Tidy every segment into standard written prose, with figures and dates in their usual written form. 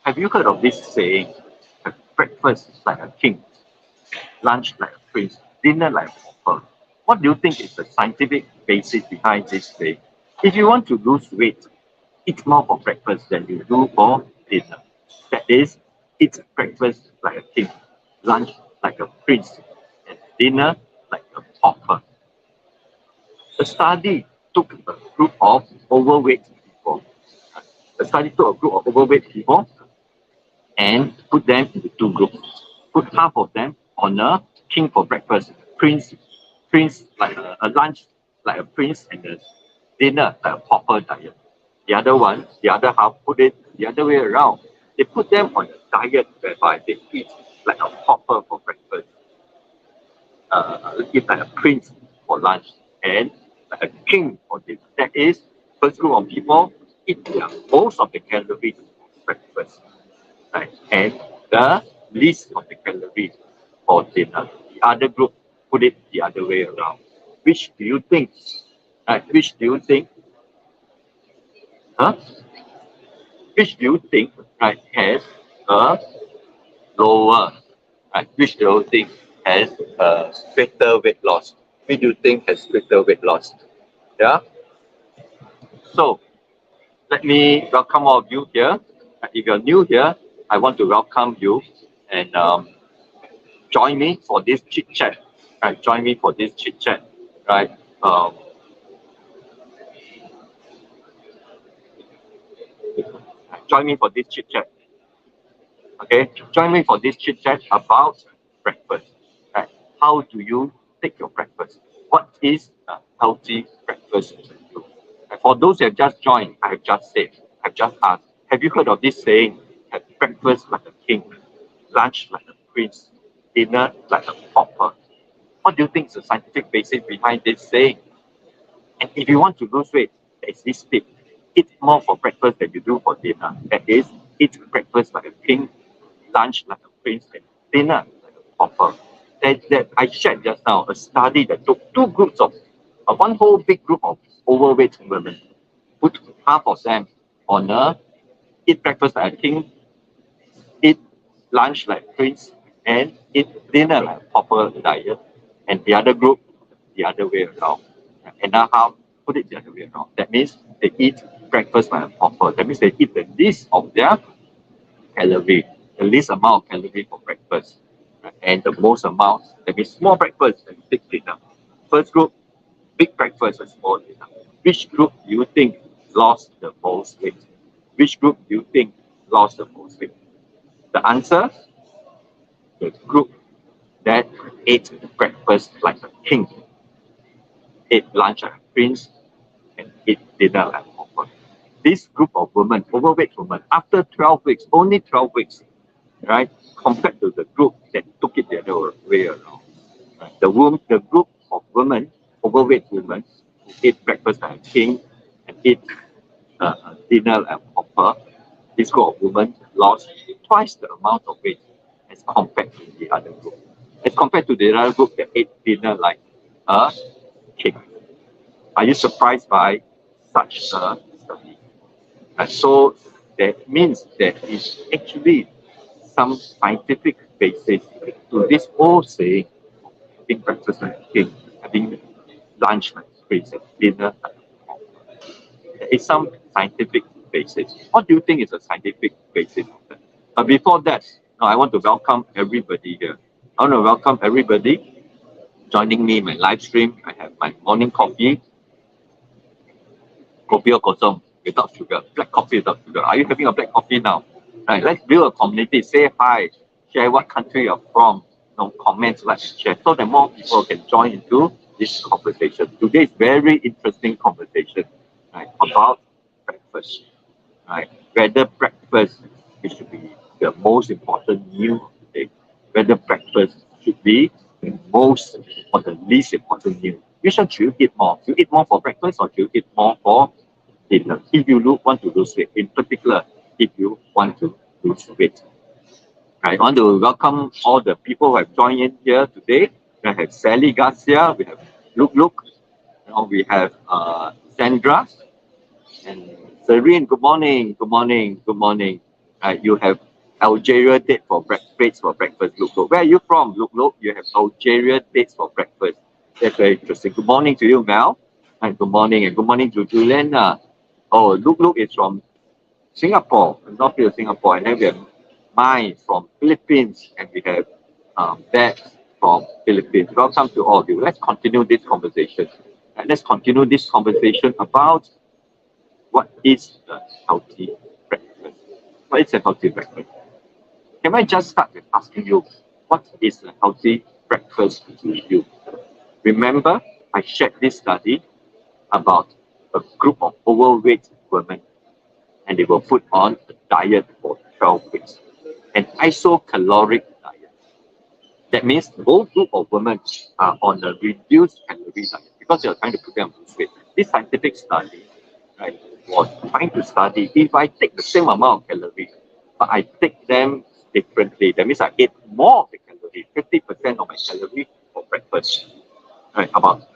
Have you heard of this saying? Breakfast like a king, lunch like a prince, dinner like a pauper. What do you think is the scientific basis behind this saying? If you want to lose weight, eat more for breakfast than you do for dinner. That is, eat breakfast like a king, lunch like a prince, and dinner like a pauper. The study took a group of overweight people. The study took a group of overweight people and put them into two groups. Put half of them on a king for breakfast, prince like a lunch like a prince, and a dinner like a pauper diet. The other one, the other half, put it the other way around. They put them on a diet whereby they eat like a pauper for breakfast, eat like a prince for lunch, and like a king for dinner. That is, first group of people eat most of the calories for breakfast, right? And the least of the calories for dinner. The other group put it the other way around. Which do you think? Right? Which do you think? Huh? Which do you think, right, has a lower, right? Which do you think has a greater weight loss? Which do you think has greater weight loss? Yeah. So let me welcome all of you here. If you're new here, I want to welcome you and join me for this chit chat. Right, join me for this chit chat. Right. Join me for this chit chat. Okay, join me for this chit chat about breakfast. Right. How do you take your breakfast? What is a healthy breakfast to you? And for those who have just joined, I have just said, I've just asked, have you heard of this saying? Have breakfast like a king, lunch like a prince, dinner like a pauper. What do you think is the scientific basis behind this saying? And if you want to lose weight, there is this tip. Eat more for breakfast than you do for dinner. That is, eat breakfast like a king, lunch like a prince, and dinner like a pauper. That I shared just now, a study that took two groups of, one whole big group of overweight women, put half of them on a eat breakfast like a king, eat lunch like prince, and eat dinner like pauper diet, and the other group the other way around. And now how put it the other way around. That means they eat breakfast like a pauper. That means they eat the least of their calorie, the least amount of calorie for breakfast, right? And the most amount, that means small breakfast and big dinner. First group, big breakfast and small dinner. Which group do you think lost the most weight? Which group do you think lost the most weight? The answer, the group that ate breakfast like a king, ate lunch like a prince, and ate dinner like a pauper. This group of women, overweight women, after 12 weeks, only 12 weeks, right, compared to the group that took it the other way around. Right? The group of women, overweight women, who ate breakfast like a king and ate dinner like a pauper, this group of women lost twice the amount of weight as compared to the other group. As compared to the other group that ate dinner like a king. Are you surprised by such a study? And so that means there is actually some scientific basis to this whole saying, having breakfast like a king, having lunch like a prince, and dinner like a pauper. There is some scientific basis. What do you think is a scientific basis of that? But before that, I want to welcome everybody here. I want to welcome everybody joining me in my live stream. I have my morning coffee, kopi o kosong without sugar, black coffee without sugar. Are you having a black coffee now? Right, let's build a community. Say hi, share what country you're from, comments, like, share, so that more people can join into this conversation. Today is very interesting conversation, right, about breakfast, right? Whether breakfast should be the most important meal of the day, whether breakfast should be the most or the least important meal. Which one should you eat more? Do you eat more for breakfast or do you eat more for dinner? If you want to lose weight, in particular, if you want to lose weight. I want to welcome all the people who have joined in here today. We have Sally Garcia, we have Luke, we have Sandra, and Serene. Good morning, good morning, good morning. You have Algeria date for dates for breakfast. Look. Where are you from? Look. You have Algeria dates for breakfast. That's very interesting. Good morning to you, Mel. And good morning to Juliana. Oh, look is from Singapore, North of Singapore, and then we have Mai from Philippines, and we have Babs from Philippines. Welcome to all of you. Let's continue this conversation. And let's continue this conversation about what is a healthy breakfast. What is a healthy breakfast? Can I just start with asking you, what is a healthy breakfast to you? Remember, I shared this study about a group of overweight women, and they were put on a diet for 12 weeks, an isocaloric diet. That means the whole group of women are on a reduced calorie diet because they are trying to put them on weight. This scientific study, right, was trying to study if I take the same amount of calories, but I take them differently. That means I ate more of the calorie, 50% of my calorie for breakfast, right? About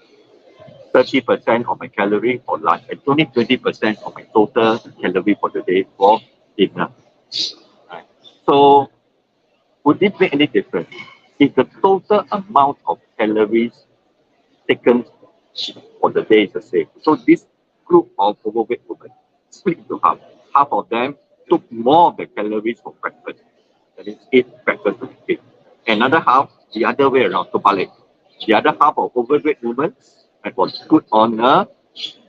30% of my calorie for lunch, and only 20% of my total calorie for the day for dinner. Right? So, would it make any difference if the total amount of calories taken for the day is the same? So, this group of overweight women split into half. Half of them took more of the calories for breakfast, that is, ate breakfast with cake. Another half, the other way around, to balik. The other half of overweight women that was put on a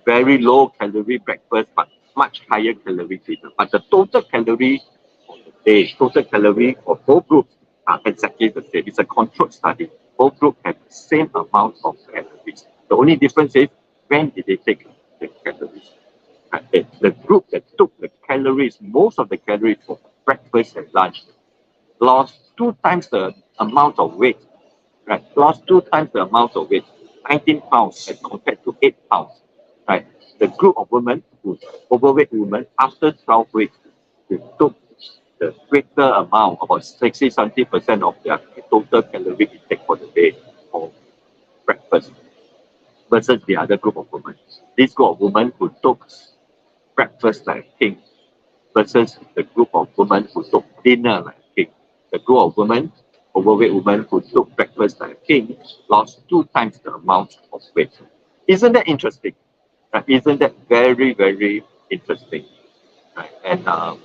very low calorie breakfast but much higher calorie dinner. But the total calorie for the day, total calorie for both groups are exactly the same. It's a controlled study. Both groups have the same amount of calories. The only difference is when did they take the calories. The group that took the calories, most of the calories for breakfast and lunch, lost 2 times the amount of weight, right? Lost 2 times the amount of weight, 19 pounds as compared to 8 pounds, right? The group of women, overweight women, after 12 weeks, they took the greater amount, about 60-70% of their total calorie intake for the day for breakfast, versus the other group of women. This group of women who took breakfast like a king, versus the group of women who took dinner like a king. The group of women, overweight women who took breakfast like a king, lost 2 times the amount of weight. Isn't that interesting? Isn't that very, very interesting? Right? And I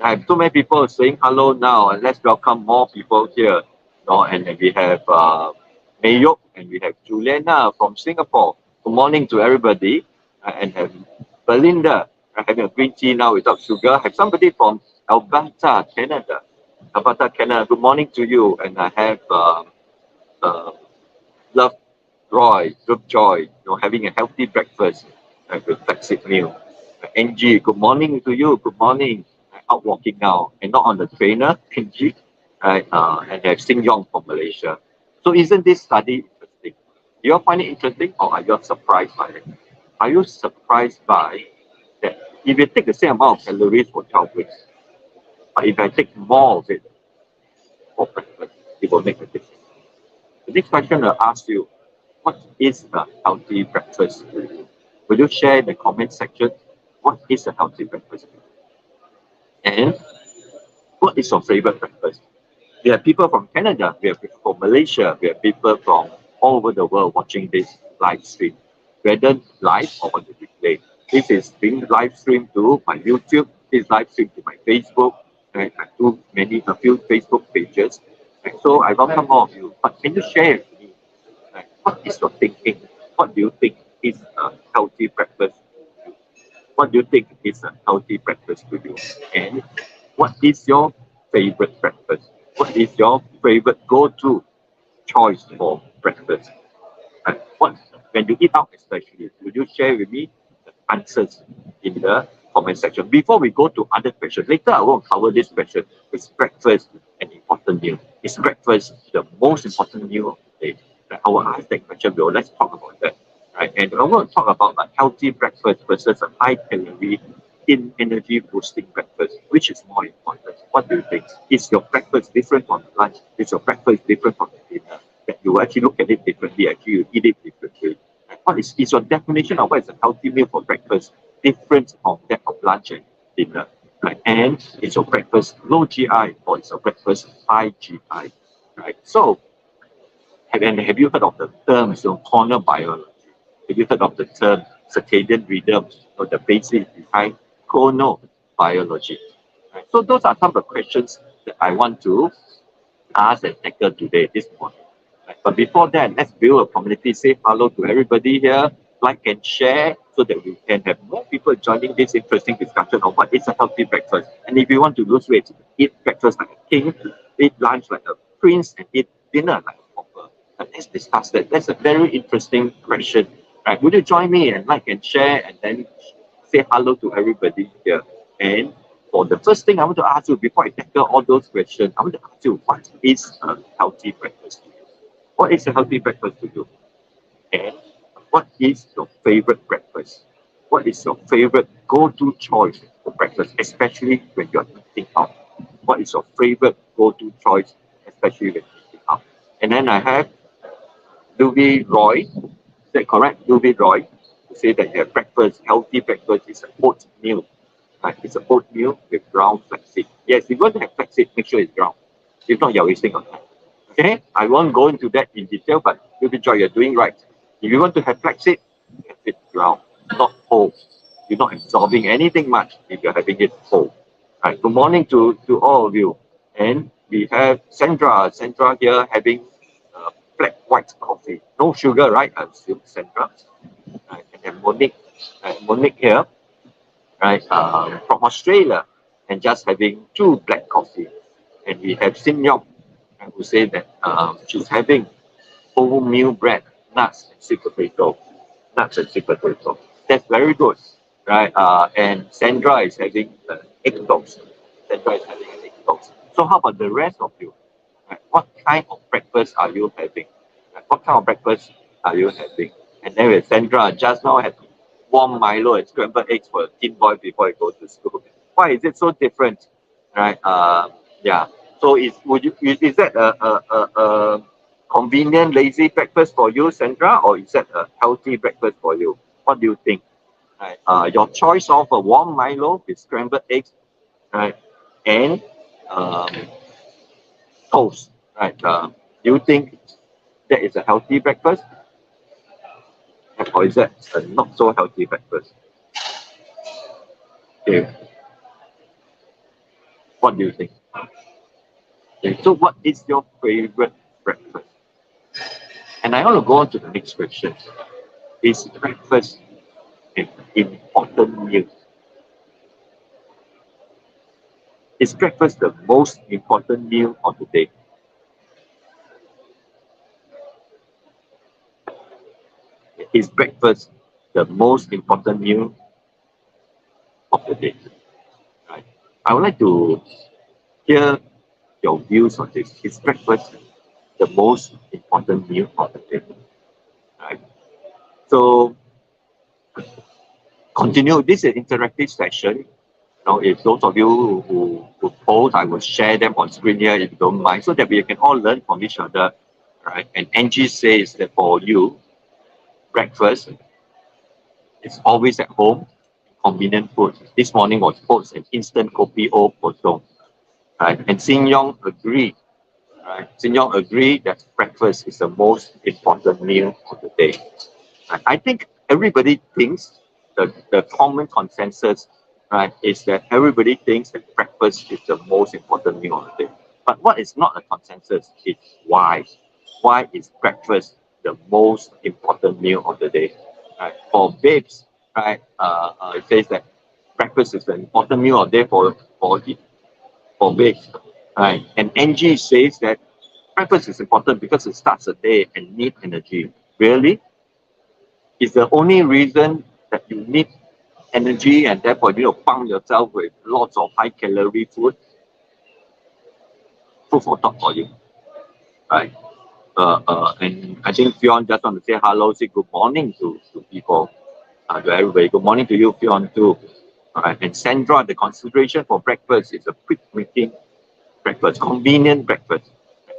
have so many people saying hello now, and let's welcome more people here. And then we have Mayok, and we have Juliana from Singapore. Good morning to everybody. And have Belinda having a green tea now without sugar. I have somebody from Alberta, Canada. Alberta, Canada. Good morning to you. And I have Love Joy, having a healthy breakfast with flaxseed meal. Angie, good morning to you. Good morning. Out walking now and not on the trainer, Angie. And have Sing Yong from Malaysia. So isn't this study interesting? Do you all find it interesting, or are you surprised by it? Are you surprised by that if you take the same amount of calories for 12 weeks, but if I take more of it for breakfast, it will make a difference? The next question I'll ask you, what is a healthy breakfast to you? Will you share in the comment section what is a healthy breakfast? And what is your favorite breakfast? We have people from Canada, we have people from Malaysia, we have people from all over the world watching this live stream, whether live or on the replay. This is being live streamed to my YouTube, this is live streamed to my Facebook, and I do a few Facebook pages. And so I welcome all of you. But can you share with me, what is your thinking? What do you think is a healthy breakfast? What do you think is a healthy breakfast to you? And what is your favorite breakfast? What is your favorite go-to choice for breakfast? And when you eat out especially, would you share with me the answers in the comment section? Before we go to other questions, later I won't cover this question. Is breakfast an important meal? Is breakfast the most important meal of the day? I will ask that question, but let's talk about that. Right? And I want to talk about a healthy breakfast versus a high calorie, in energy boosting breakfast. Which is more important? What do you think? Is your breakfast different from lunch? Is your breakfast different from dinner? That you actually look at it differently, actually you eat it differently. And what is your definition of what is a healthy meal for breakfast different from that of lunch and dinner? right? And is your breakfast low GI or is your breakfast high GI, right? So, have you heard of the term, chronobiology? Have you heard of the term circadian rhythm or the basis behind chronobiology? Right? So those are some of the questions that I want to ask and tackle today, this morning. Right? But before that, let's build a community. Say hello to everybody here, like and share so that we can have more people joining this interesting discussion of what is a healthy breakfast. And if you want to lose weight, eat breakfast like a king, eat lunch like a prince, and eat dinner like a pauper. Let's discuss that. That's a very interesting question. Right? Would you join me and like and share and then say hello to everybody here? And for the first thing I want to ask you before I tackle all those questions, I want to ask you what is a healthy breakfast to you? What is a healthy breakfast to you? And what is your favorite breakfast? What is your favorite go-to choice for breakfast, especially when you're eating out? What is your favorite go-to choice, especially when you're eating out? And then I have Louis Roy. Is that correct? Louis Roy, to say that your breakfast, healthy breakfast is an oatmeal. Right? It's an oatmeal with ground flaxseed. Yes, if you want to have flaxseed, make sure it's ground. If not, you're wasting your time. Okay, I won't go into that in detail, but Louis Roy, you're doing right. If you want to have flaxseed, have it ground, not whole. You're not absorbing anything much if you're having it whole. Right. Good morning to all of you. And we have Sandra. Sandra here having black white coffee. No sugar, right? I assume, Sandra. Right. And then Monique. Monique here, right? From Australia, and just having 2 black coffee. And we have Sin Yong, who said that she's having wholemeal bread, nuts, and sweet potato. Nuts and sweet potato. That's very good, right? And Sandra is having egg toast. Sandra is having an egg toast. So how about the rest of you? Right? What kind of breakfast are you having? Right? What kind of breakfast are you having? And then with Sandra, just now had warm Milo and scrambled eggs for a teen boy before he goes to school. Why is it so different? Right? Yeah. So is that a convenient, lazy breakfast for you, Sandra, or is that a healthy breakfast for you? What do you think? Right. Your choice of a warm Milo with scrambled eggs, right, and um, toast, right? Do you think that is a healthy breakfast, or is that a not so healthy breakfast? Okay. What do you think? Okay. So, what is your favorite breakfast? And I want to go on to the next question. Is breakfast an important meal? Is breakfast the most important meal of the day? Is breakfast the most important meal of the day? Right. I would like to hear your views on this. Is breakfast the most important meal of the day? Right. So continue. This is an interactive session. If those of you who post, I will share them on screen here if you don't mind, so that we can all learn from each other. Right. And Angie says that for you, breakfast is always at home, convenient food. This morning was oats and instant kopi o potong. Right. And Sin Yong agreed. Right. Sin Yong agreed that breakfast is the most important meal of the day. Right. I think everybody thinks the common consensus, right, is that everybody thinks that breakfast is the most important meal of the day. But what is not a consensus is why. Why is breakfast the most important meal of the day? Right. For babes, right, it says that breakfast is an important meal of the day for babes. Right. And Angie says that breakfast is important because it starts the day and need energy. Really? Is the only reason that you need energy and therefore you need to pump yourself with lots of high calorie food? Food for thought for you. Right. And I think Fionn just want to say hello, say good morning to people, to everybody. Good morning to you, Fionn, too. All right. And Sandra, the consideration for breakfast is a quick making breakfast, convenient breakfast,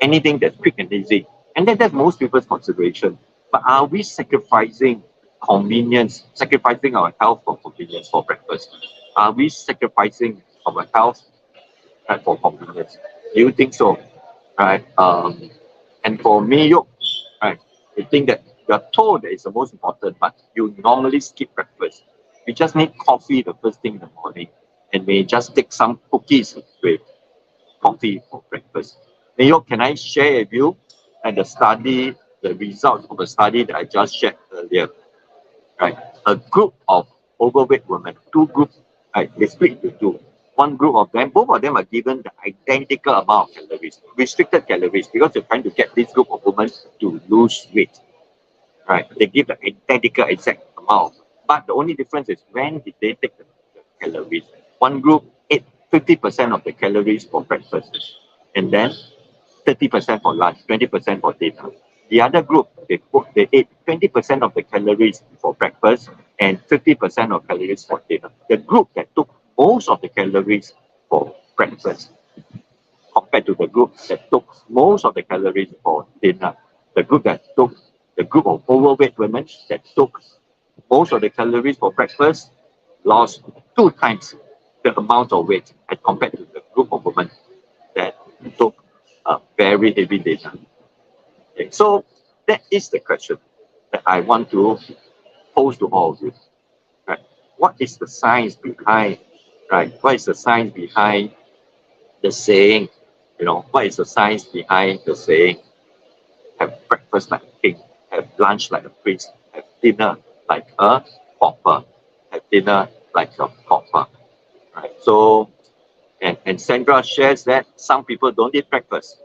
anything that's quick and easy. And that's most people's consideration. But are we sacrificing convenience, sacrificing our health for convenience for breakfast? Are we sacrificing our health, right, for convenience. Do you think so? Right? And for Mayo, right, you think that you're told that it's the most important, but you normally skip breakfast. You just need coffee the first thing in the morning and may just take some cookies with coffee for breakfast. Mayo, can I share with you and the results of a study that I just shared earlier? Right? A group of overweight women, two groups, right, they split into two. One group of them, both of them are given the identical amount of calories, restricted calories, because they're trying to get this group of women to lose weight. Right? They give the identical exact amount. But the only difference is when did they take the calories. One group ate 50% of the calories for breakfast, and then 30% for lunch, 20% for dinner. The other group, they ate 20% of the calories for breakfast and 50% of calories for dinner. The group that took most of the calories for breakfast compared to the group that took most of the calories for dinner. The group of overweight women that took most of the calories for breakfast lost 2 times the amount of weight as compared to the group of women that took a very heavy dinner. Okay, so that is the question that I want to pose to all of you. Right? What is the science behind, right? What is the science behind the saying? What is the science behind the saying, have breakfast like a king, have lunch like a priest, have dinner like a pauper, have dinner like a pauper, right? So, and Sandra shares that some people don't eat breakfast.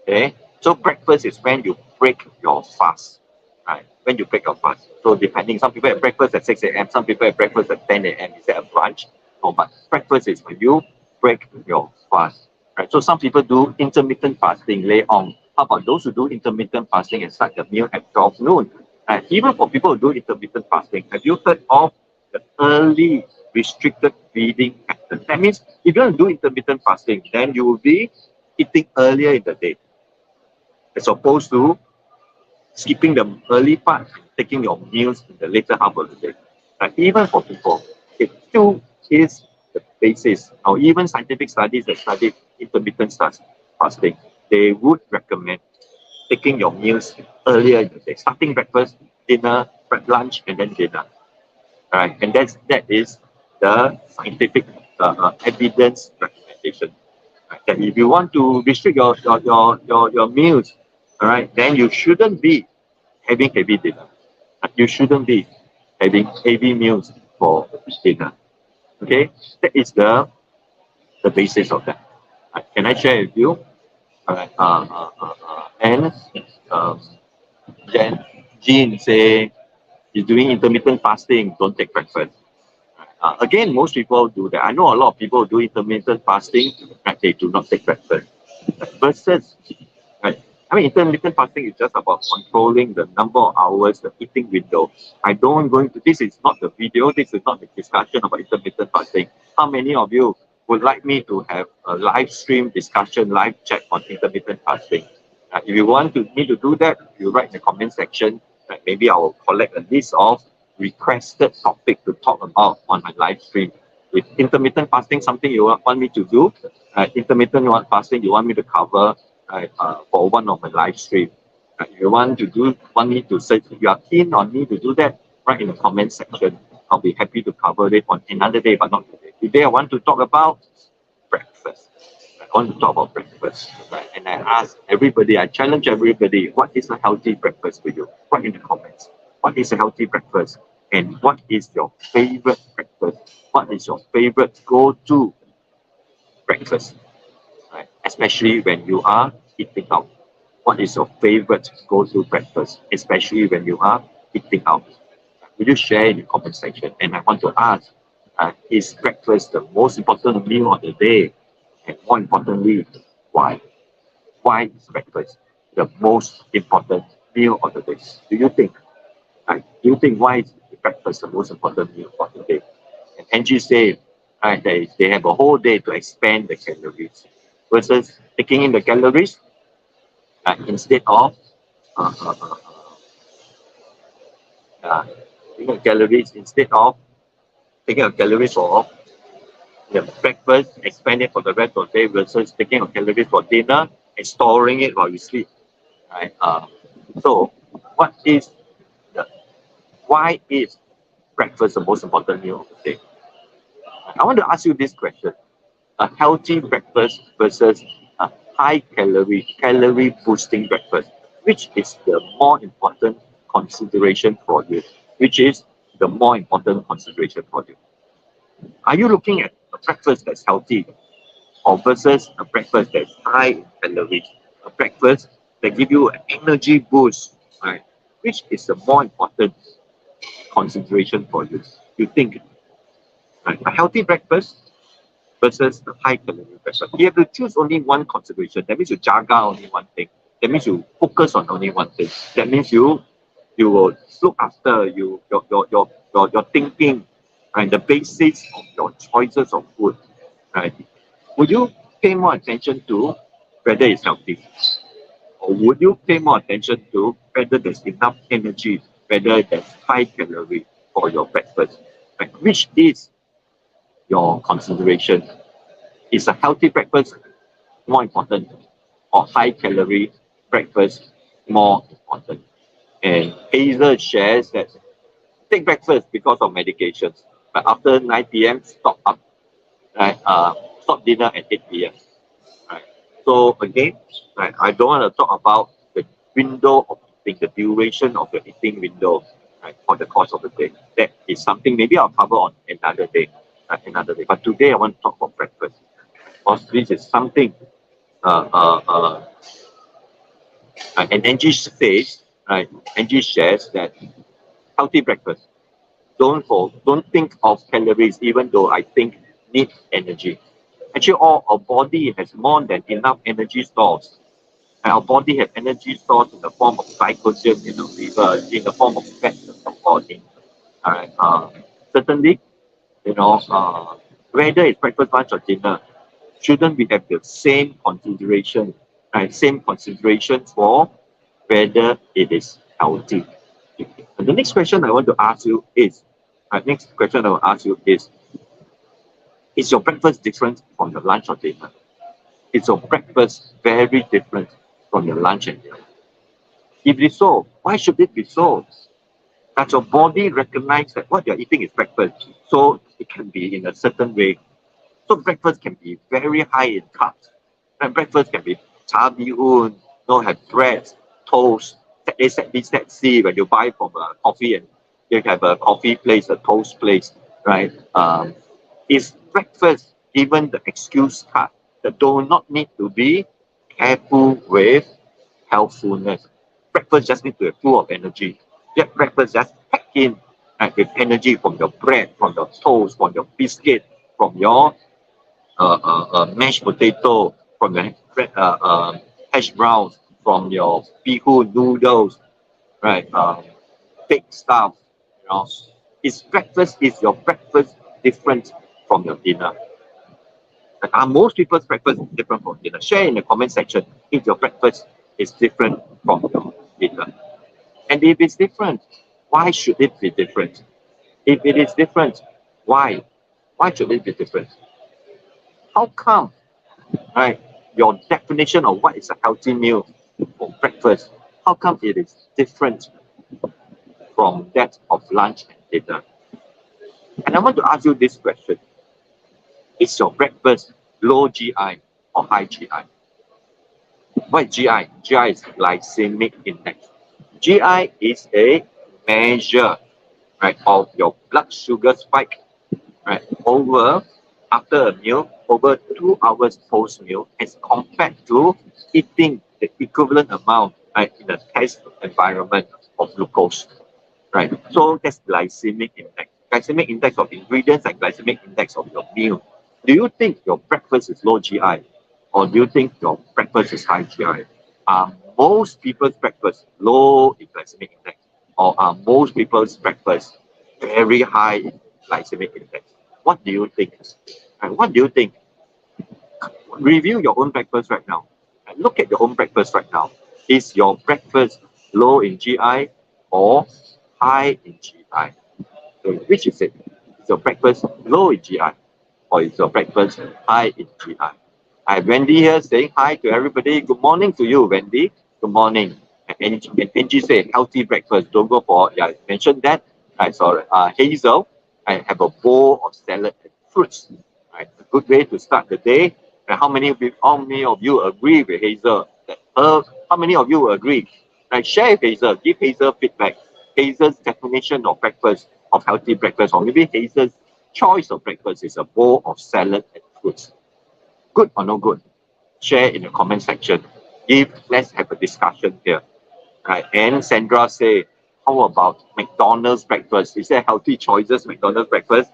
Okay, so breakfast is when you break your fast, right? When you break your fast. So depending, some people have breakfast at 6 a.m., some people have breakfast at 10 a.m. Is that a brunch? No, but breakfast is when you break your fast, right? So some people do intermittent fasting later on. How about those who do intermittent fasting and start the meal at 12 noon? And even for people who do intermittent fasting, have you heard of the early restricted feeding pattern? That means if you're going to do intermittent fasting, then you will be eating earlier in the day, as opposed to skipping the early part, taking your meals in the later half of the day. Even for people, it still is the basis. Or even scientific studies that study intermittent fasting, they would recommend taking your meals earlier in the day, starting breakfast, dinner, lunch, and then dinner. Right, and that is the scientific evidence recommendation. Right? That if you want to restrict your meals, all right, then you shouldn't be having heavy dinner. You shouldn't be having heavy meals for dinner. Okay, that is the basis of that. Can I share with you? All right. And um, then Jean say he's doing intermittent fasting. Don't take breakfast. Again, most people do that. I know a lot of people do intermittent fasting, right? They do not take breakfast. Versus, right? I mean, intermittent fasting is just about controlling the number of hours, the eating window. I don't going to, this is not the video, this is not the discussion about intermittent fasting. How many of you would like me to have a live stream discussion, live chat on intermittent fasting? If you want me to do that, you write in the comment section. Maybe I will collect a list of requested topic to talk about on my live stream. With intermittent fasting, something you want me to do, intermittent fasting, you want me to cover for one of my live stream. If you want me to say, if you are keen on me to do that, write in the comment section. I'll be happy to cover it on another day, but not today. Today, I want to talk about breakfast. I want to talk about breakfast. Right? And I challenge everybody, what is a healthy breakfast for you? Write in the comments. What is a healthy breakfast? And what is your favorite breakfast? What is your favorite go-to breakfast? Right? Especially when you are eating out. What is your favorite go-to breakfast? Especially when you are eating out. Will you share in the comment section? And I want to ask, is breakfast the most important meal of the day? And more importantly, why? Why is breakfast the most important meal of the day? Do you think? Do you think why is breakfast the most important meal of the day? And Angie said, they have a whole day to expand the calories versus taking in the calories instead of uh, uh, uh, taking calories instead of taking a calories for the breakfast, expand it for the rest of the day versus taking your calories for dinner and storing it while you sleep, right? So, what is the why is breakfast the most important meal of the day? I want to ask you this question: a healthy breakfast versus a high calorie boosting breakfast, which is the more important consideration for you? Which is the more important consideration for you? Are you looking at a breakfast that's healthy or versus a breakfast that's high in calories? A breakfast that give you an energy boost, right? Which is the more important consideration for you? You think, right? A healthy breakfast versus a high calorie breakfast. You have to choose only one consideration. That means you jaga only one thing. That means you focus on only one thing. That means you will look after your thinking and the basics of your choices of food. Right? Would you pay more attention to whether it's healthy? Or would you pay more attention to whether there's enough energy, whether there's high calorie for your breakfast? Right? Which is your consideration? Is a healthy breakfast more important or high calorie breakfast more important? And Hazel shares that take breakfast because of medications, but after 9 p.m. stop up, right? Stop dinner at 8 p.m. Right. So again, right, I don't want to talk about the window of eating, the duration of the eating window, right, for the course of the day. That is something maybe I'll cover on another day, another day. But today I want to talk about breakfast. Because this is something uh, uh, uh, and Angie says, right? Angie shares that healthy breakfast. Don't think of calories, even though I think need energy. Actually, all our body has more than enough energy stores. And our body has energy stores in the form of glycogen in the liver, in the form of fat in the body. All right. Certainly, whether it's breakfast, lunch, or dinner, shouldn't we have the same consideration, right? Same consideration for whether it is healthy. And the next question I want to ask you is your breakfast different from your lunch or dinner? Is your breakfast very different from your lunch and dinner? If it is so, why should it be so? That your body recognize that what you're eating is breakfast, so it can be in a certain way. So breakfast can be very high in carbs. And breakfast can be cha bee hoon, have bread, toast, set A, set B, set C when you buy from a coffee and you have a coffee place, a toast place, right? Is breakfast given the excuse card that do not need to be careful with healthfulness? Breakfast just need to be full of energy. Yet breakfast just pack in with energy from your bread, from your toast, from your biscuit, from your mashed potato, from the hash browns, from your bihun noodles, right? Baked stuff, you know. Is your breakfast different from your dinner? Like, are most people's breakfast different from dinner? Share in the comment section if your breakfast is different from your dinner. And if it's different, why should it be different? If it is different, why? Why should it be different? How come, right? Your definition of what is a healthy meal for breakfast, how come it is different from that of lunch and dinner? And I want to ask you this question: is your breakfast low GI or high GI? What is GI? GI is glycemic index. GI is a measure, right, of your blood sugar spike, right, over after a meal, over 2 hours post meal, as compared to eating the equivalent amount, right, in a test environment of glucose, right? So that's glycemic index. Glycemic index of ingredients and glycemic index of your meal. Do you think your breakfast is low GI, or do you think your breakfast is high GI? Are most people's breakfast low in glycemic index, or are most people's breakfast very high in glycemic index? What do you think? And what do you think? Review your own breakfast right now. And look at your own breakfast right now. Is your breakfast low in GI or high in GI? So which is it? Is your breakfast low in GI or is your breakfast high in GI? I have Wendy here saying hi to everybody. Good morning to you, Wendy. Good morning. And Angie said healthy breakfast. Don't go for, yeah, I mentioned that. Right, sorry. Hazel, I have a bowl of salad and fruits. Right, a good way to start the day. And how many of you agree with Hazel? How many of you agree? Right, share with Hazel. Give Hazel feedback. Hazel's definition of breakfast, of healthy breakfast, or maybe Hazel's choice of breakfast is a bowl of salad and fruits. Good or no good? Share in the comment section. Let's have a discussion here. Right. And Sandra say, how about McDonald's breakfast? Is there healthy choices, McDonald's breakfast?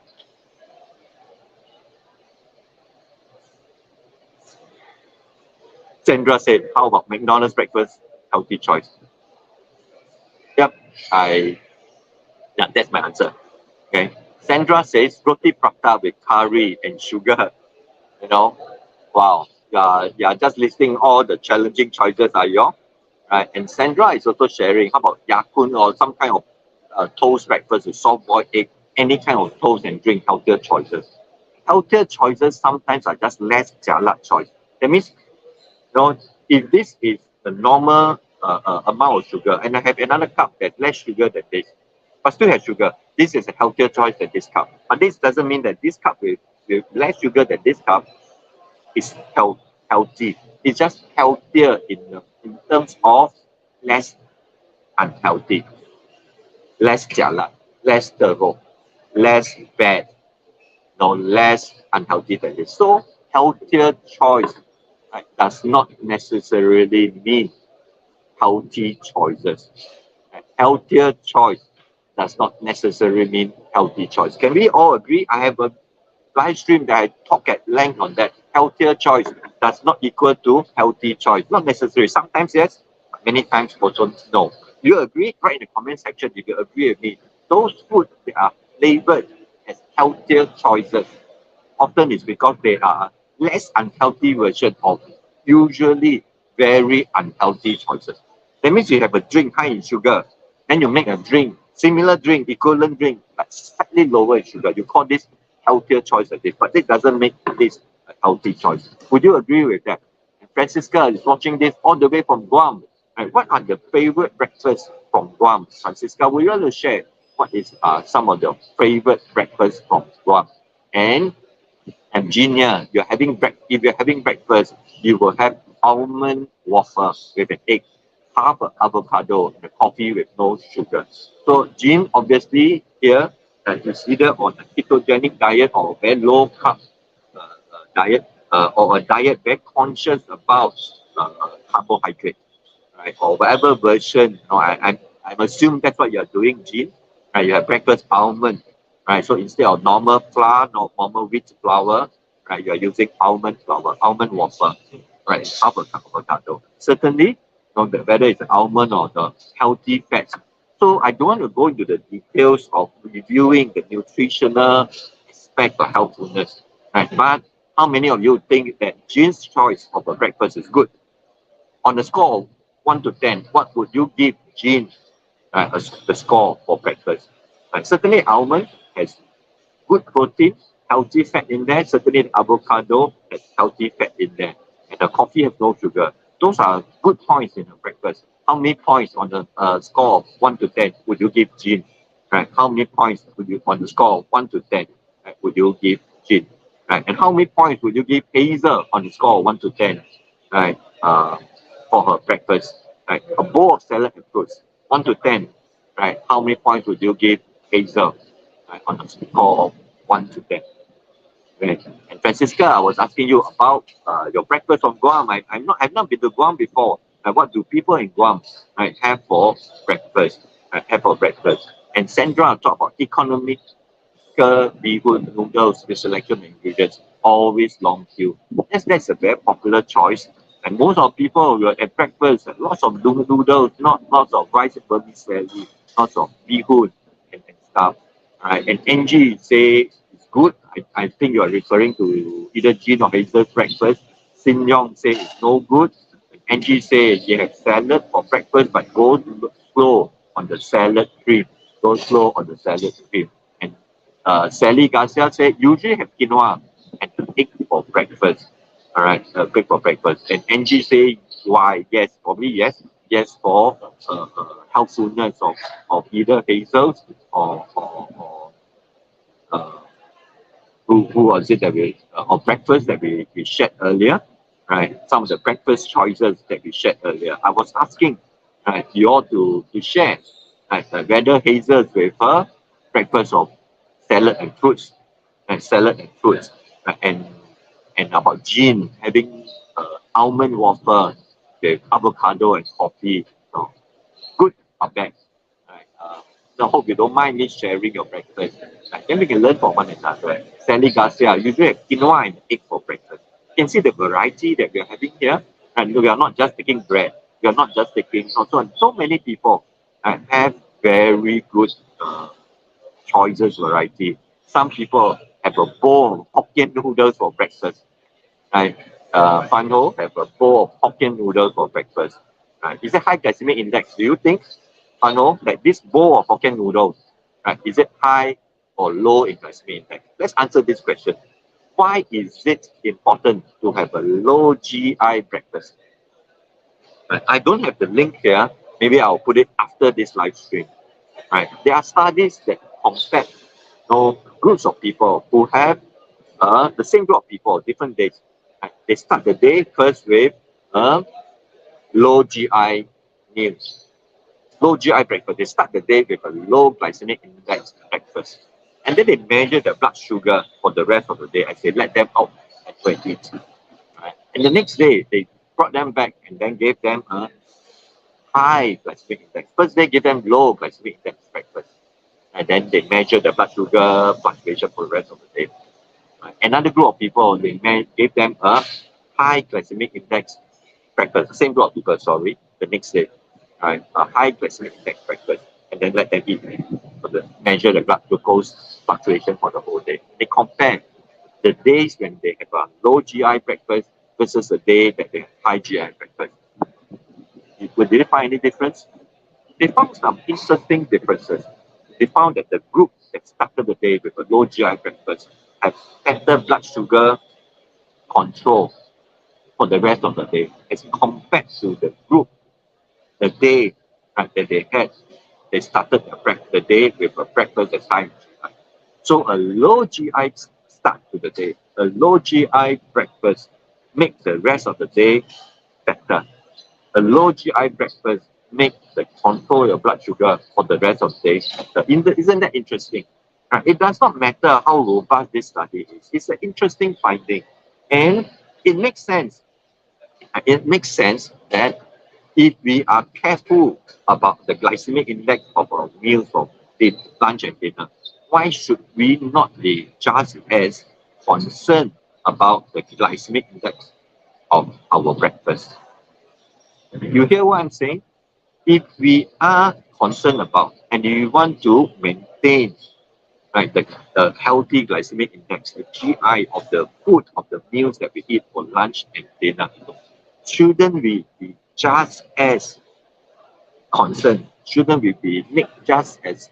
Sandra said, how about McDonald's breakfast? Healthy choice. Yep, yeah, that's my answer. Okay. Sandra says roti prata with curry and sugar. You know, wow. Yeah, just listing all the challenging choices are you? Right. And Sandra is also sharing, how about yakun or some kind of toast breakfast with soft boiled egg, any kind of toast and drink, healthier choices. Healthier choices sometimes are just less jialat choice. That means, you know, if this is the normal amount of sugar and I have another cup that's less sugar than this, but still has sugar, this is a healthier choice than this cup. But this doesn't mean that this cup with less sugar than this cup is healthy. It's just healthier in terms of less unhealthy, less jialat, less teruk, less bad, no, less unhealthy than this. So healthier choice, right, does not necessarily mean healthy choices. Right? Healthier choice does not necessarily mean healthy choice. Can we all agree? I have a live stream that I talk at length on that. Healthier choice does not equal to healthy choice. Not necessary. Sometimes yes, many times also no. Do you agree? Write in the comment section if you agree with me. Those foods that are labeled as healthier choices often is because they are less unhealthy version of usually very unhealthy choices. That means you have a drink high in sugar, then you make a drink, similar drink, equivalent drink, but slightly lower in sugar. You call this healthier choice of this, but it doesn't make this a healthy choice. Would you agree with that? And Francisca is watching this all the way from Guam. And what are the favorite breakfasts from Guam? Francisca, would you like to share what is some of the favorite breakfasts from Guam? And Genia, if you're having breakfast, you will have almond waffle with an egg, half an avocado, and a coffee with no sugar. So Jean, obviously here is either on a ketogenic diet or a very low carb diet, or a diet very conscious about carbohydrate, right? Or whatever version. You know, I'm assuming that's what you're doing, Jean. Right? You have breakfast almond, right? So instead of normal flour, normal wheat flour, right? You're using almond flour, almond wafer, right? Half a cup of avocado. Certainly, you know, whether it's almond or the healthy fats. So I don't want to go into the details of reviewing the nutritional aspect of healthfulness, right? But how many of you think that Jean's choice of a breakfast is good? On the score of 1 to 10, what would you give Jean the score for breakfast? Certainly, almond has good protein, healthy fat in there. Certainly, the avocado has healthy fat in there. And the coffee has no sugar. Those are good points in a breakfast. How many points on the score of 1 to 10 would you give Jean? Right? How many points would you, on the score of 1 to 10, right, would you give Jean? Right? And how many points would you give Hazel on the score of 1 to 10, right, for her breakfast? Right? A bowl of salad and fruits, 1 to 10, right? How many points would you give Hazel, right, on a score of 1 to 10? Right. And Francisca, I was asking you about your breakfast from Guam. I've not been to Guam before. What do people in Guam, right, have for breakfast? And Sandra talked about economical bee-hoon noodles with selection of ingredients. Always long queue. Yes, that's a very popular choice. And most of people will at breakfast, lots of noodles, not lots of rice and vermicelli, lots of bee-hoon and stuff. Right. And Angie say it's good. I think you are referring to either Jean or Hazel's breakfast. Sin Yong say it's no good. Angie say you have salad for breakfast, but go slow on the salad cream. Go slow on the salad cream. And Sally Garcia said usually have quinoa, and an egg for breakfast. All right, egg for breakfast. And Angie say why? Yes, for me, yes, yes for helpfulness of either hazels or uh, who was it that we or breakfast that we shared earlier, right? Some of the breakfast choices that we shared earlier. I was asking, right, you all to share, right, whether hazels with breakfast of salad and fruits, and salad and fruits, right, and about Jean having almond waffle with avocado and coffee. So good or bad. Right. So I hope you don't mind me sharing your breakfast. Right. Then we can learn from one another. Sally Garcia, usually have quinoa and egg for breakfast. You can see the variety that we are having here. And we are not just taking bread. We are not just taking so many people have very good choices variety. Some people have a bowl of Hokkien noodles for breakfast. Right. Fan Ho have a bowl of Hokkien noodles for breakfast. Right. Is it high glycemic index? Do you think, Fan Ho, that this bowl of Hokkien noodles, right, is it high or low in glycemic index? Let's answer this question. Why is it important to have a low GI breakfast? Right. I don't have the link here. Maybe I'll put it after this live stream. Right. There are studies that compare groups of people who have the same group of people, different days. Right? They start the day first with low GI meals, low GI breakfast. They start the day with a low glycemic index breakfast. And then they measure the blood sugar for the rest of the day as they let them out and go and eat. Right? And the next day, they brought them back and then gave them a high glycemic index. First day, give them low glycemic index breakfast. And then they measure the blood sugar fluctuation for the rest of the day. Right? Another group of people, they gave them a high glycemic index breakfast. Same group of people, sorry, the next day. Right? A high glycemic index breakfast. And then let them eat for the measure the blood glucose fluctuation for the whole day. They compare the days when they have a low GI breakfast versus the day that they have high GI breakfast. Did they find any difference? They found some interesting differences. They found that the group that started the day with a low GI breakfast have better blood sugar control for the rest of the day as compared to the group, the day that they started the day with a breakfast that's high in GI. So a low GI start to the day, a low GI breakfast makes the rest of the day better. A low GI breakfast makes the control your blood sugar for the rest of the day better. Isn't that interesting? It does not matter how robust this study is. It's an interesting finding. And it makes sense. It makes sense that if we are careful about the glycemic index of our meals from lunch and dinner, why should we not be just as concerned about the glycemic index of our breakfast? You hear what I'm saying? If we are concerned about and you want to maintain right the healthy glycemic index, the GI of the food of the meals that we eat for lunch and dinner, shouldn't we be just as concerned? Shouldn't we be make just as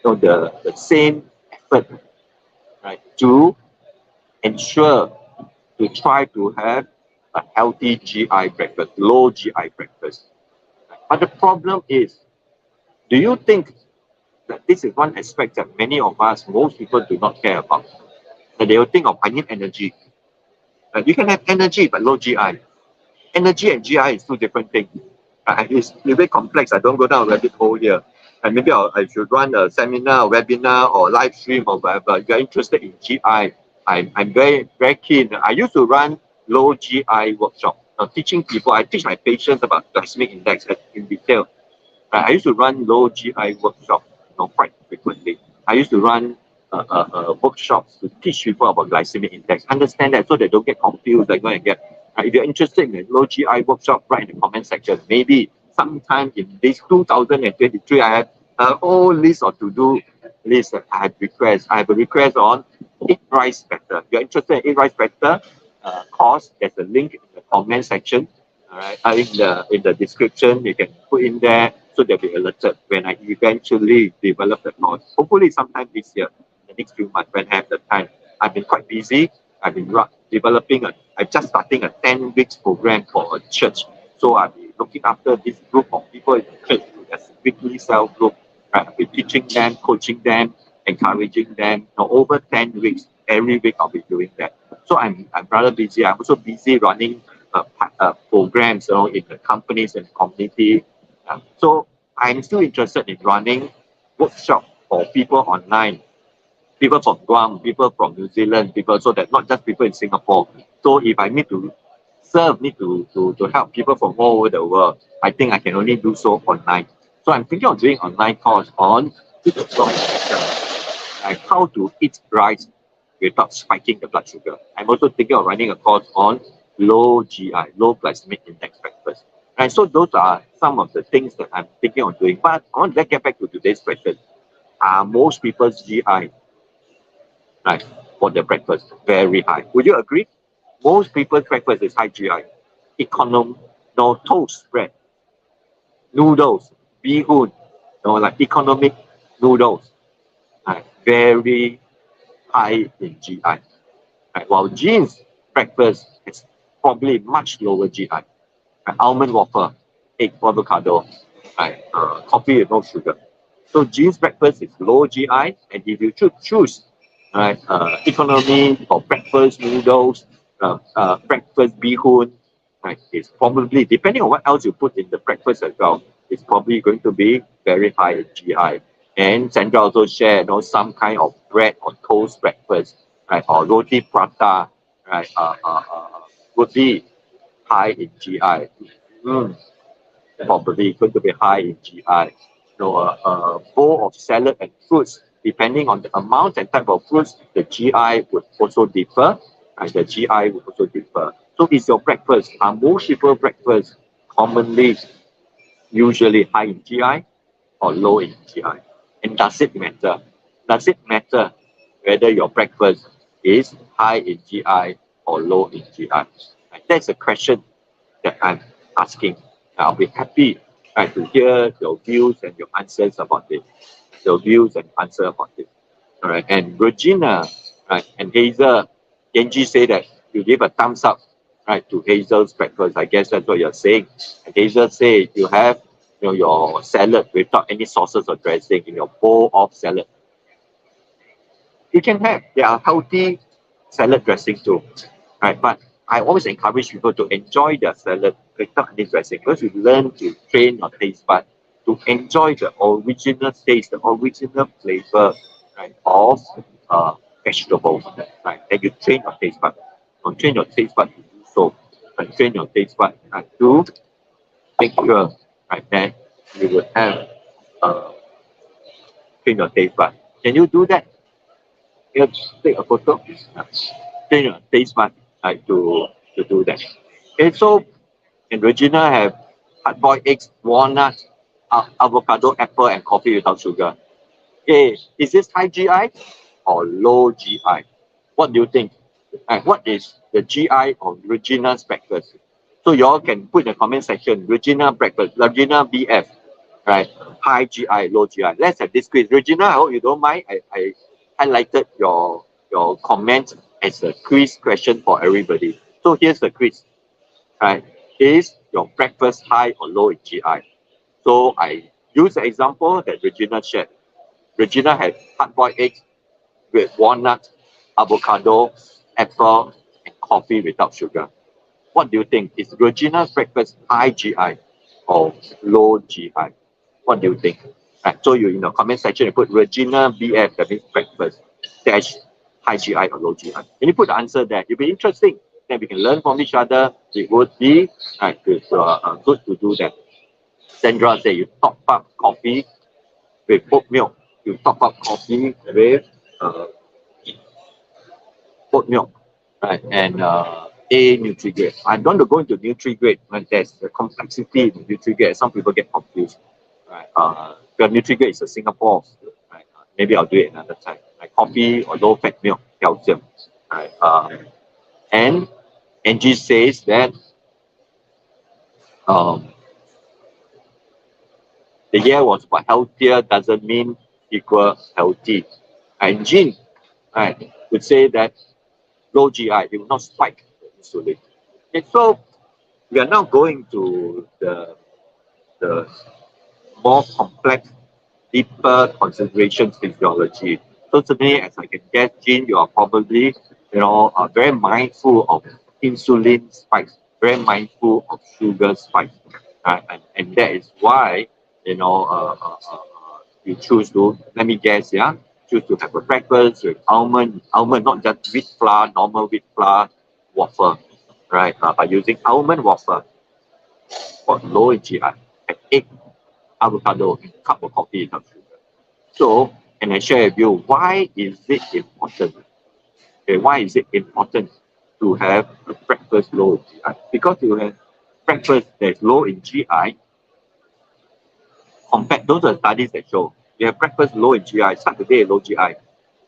the same effort, right, to ensure to try to have a healthy GI breakfast, low GI breakfast? But the problem is, do you think that this is one aspect that many of us, most people do not care about? That they will think of, I need energy. You can have energy but low GI. Energy and GI is two different things. It's a little bit complex. I don't go down a rabbit hole here. And maybe I should run a seminar, a webinar, or live stream or whatever. If you're interested in GI, I'm very, very keen. I used to run low GI workshop, teaching people. I teach my patients about glycemic index in detail. I used to run low GI workshop, quite frequently. I used to run workshops to teach people about glycemic index. Understand that so they don't get confused. They're going to get. If you're interested in a low GI workshop, write in the comment section. Maybe sometime in this 2023, I have a whole list of to-do list that I have requests. I have a request on Eat Rice Better. If you're interested in Eat Rice Better course, there's a link in the comment section. All right, in the description, you can put in there so they'll be alerted when I eventually develop the course. Hopefully, sometime this year, the next few months, when I have the time. I've been quite busy. I've been developing I'm just starting a 10 weeks program for a church. So I'll be looking after this group of people in the church as a weekly cell group. Right? I'll be teaching them, coaching them, encouraging them. Over 10 weeks, every week I'll be doing that. So I'm rather busy. I'm also busy running programs, in the companies and community. So I'm still interested in running workshop for people online, people from Guam, people from New Zealand, people, so that not just people in Singapore. So if I need to serve, need to help people from all over the world, I think I can only do so online. So I'm thinking of doing online course on like how to eat rice without spiking the blood sugar. I'm also thinking of running a course on low GI, low glycemic index breakfast. And so those are some of the things that I'm thinking of doing. But I want to get back to today's question. Are most people's GI, right, for their breakfast very high? Would you agree? Most people's breakfast is high GI. No toast bread, noodles, bihun, like economic noodles, right, very high in GI. Right? While Jean's breakfast is probably much lower GI. Right? Almond wafer, egg avocado, right? Coffee with no sugar. So Jean's breakfast is low GI, and if you should choose, right, economy or breakfast noodles, breakfast bihun, right, it's probably, depending on what else you put in the breakfast as well, it's probably going to be very high in GI. And Sandra also shared, some kind of bread or toast breakfast, right, or roti prata, right, would be high in GI. Probably going to be high in GI. A bowl of salad and fruits, depending on the amount and type of fruits, the GI would also differ, and the GI would also differ. So is your breakfast, are most people breakfast commonly usually high in GI or low in GI? And does it matter? Does it matter whether your breakfast is high in GI or low in GI? And that's a question that I'm asking. I'll be happy, right, to hear your views and your answers about this. Your views and answer about this. All right. And Regina, right, and Hazel, Genji say that you give a thumbs up, right, to Hazel's breakfast. I guess that's what you're saying. And Hazel say you have your salad without any sauces or dressing in your bowl of salad. You can have. There are healthy salad dressing too, right? But I always encourage people to enjoy their salad without any dressing, because you learn to train your taste bud to enjoy the original taste, the original flavor, right, of vegetables, right? And you train your taste bud. Or train your taste bud to do so. And train your taste bud to make sure, right, that you would have train your taste bud. Can you do that? You take a photo, train your taste bud, like to do that. Okay, so and Regina have hard-boiled eggs, walnut, avocado, apple, and coffee without sugar. Okay, is this high GI or low GI? What do you think? And what is the GI of Regina's breakfast? So you all can put in the comment section, Regina breakfast, Regina BF, right? High GI, low GI. Let's have this quiz. Regina, I hope you don't mind. I highlighted your comment as a quiz question for everybody. So here's the quiz, right? Is your breakfast high or low in GI? So I use the example that Regina shared. Regina had hard-boiled eggs with walnut, avocado, apple, and coffee without sugar. What do you think? Is Regina's breakfast high GI or low GI? What do you think? Right, so you in the comment section, you put Regina BF, that means breakfast, dash high GI or low GI. And you put the answer there. It'll be interesting. Then we can learn from each other. It would be good to do that. Sandra said you top up coffee with oat milk. You top up coffee with oat milk, right? And A NutriGrade. I don't want to go into NutriGrade when there's the complexity in NutriGrade. Some people get confused, right? The NutriGrade is a Singapore, right? Maybe I'll do it another time. Like coffee or low-fat milk, calcium, right? And Angie says that the year was about healthier doesn't mean equal healthy. And Jean, right, would say that low GI, it will not spike the insulin. Okay, so we are now going to the more complex, deeper considerations physiology. So today, as I can guess, Jean, you are probably, very mindful of insulin spikes, very mindful of sugar spikes, and that is why, you choose to, let me guess, yeah, choose to have a breakfast with almond, not just wheat flour, normal wheat flour waffle, right? By using almond waffle for low in GI, and egg, avocado, and cup of coffee without sugar. So, and I share with you why is it important? Okay, why is it important to have a breakfast low in GI? Because you have breakfast that's low in GI, compared, those are studies that show you have breakfast low in GI, start the day low GI,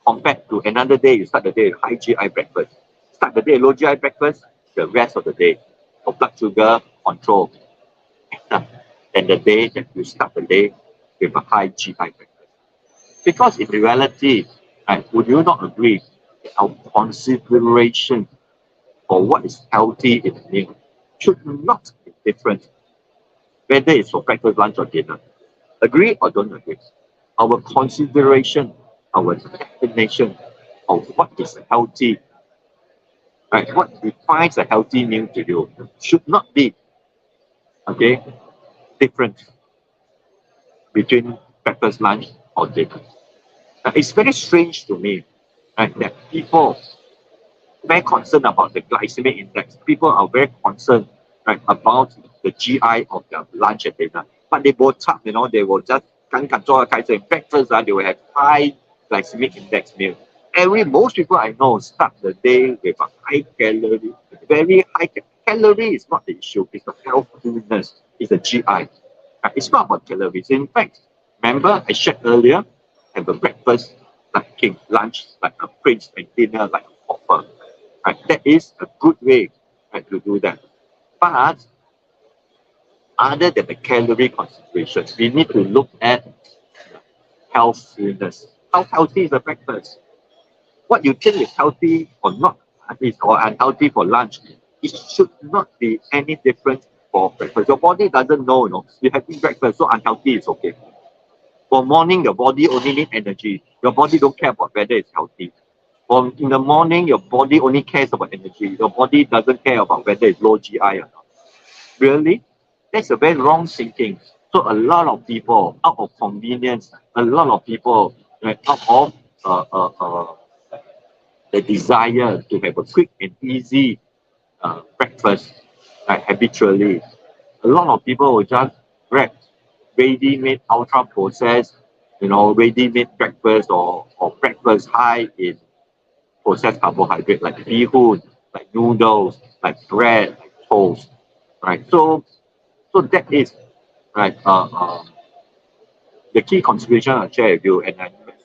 compared to another day you start the day with high GI breakfast. Start the day low GI breakfast, the rest of the day for blood sugar control, and the day that you start the day with a high GI breakfast. Because in reality, right, would you not agree that our consideration for what is healthy in a meal should not be different, whether it's for breakfast, lunch, or dinner? Agree or don't agree? Our consideration, our definition of what is healthy, right? What defines a healthy meal to you should not be, okay, different between breakfast, lunch, or dinner. It's very strange to me, right, that people very concerned about the glycemic index. People are very concerned, right, about the GI of their lunch and dinner. But they both up, they will just breakfast, they will have high glycemic index meal. Most people I know start the day with a high calorie, very high calorie is not the issue, it's the healthfulness, it's the GI. It's not about calories. In fact, remember I shared earlier, have a breakfast like king, lunch like a prince, and dinner like a pauper. Right? That is a good way, right, to do that. But other than the calorie considerations, we need to look at healthiness. How healthy is the breakfast? What you think is healthy or not, or unhealthy for lunch, it should not be any different for breakfast. Your body doesn't know, you're having breakfast, so unhealthy is okay. For morning, your body only needs energy. Your body don't care about whether it's healthy. In the morning, your body only cares about energy. Your body doesn't care about whether it's low GI or not. Really? That's a very wrong thinking. So a lot of people, out of convenience, a lot of people, right, out of the desire to have a quick and easy breakfast, right, habitually, a lot of people will just grab ready-made, ultra-processed, ready-made breakfast or breakfast high in processed carbohydrate like bihun, like noodles, like bread, like toast, right? So that is, right, the key consideration I'll share with you, and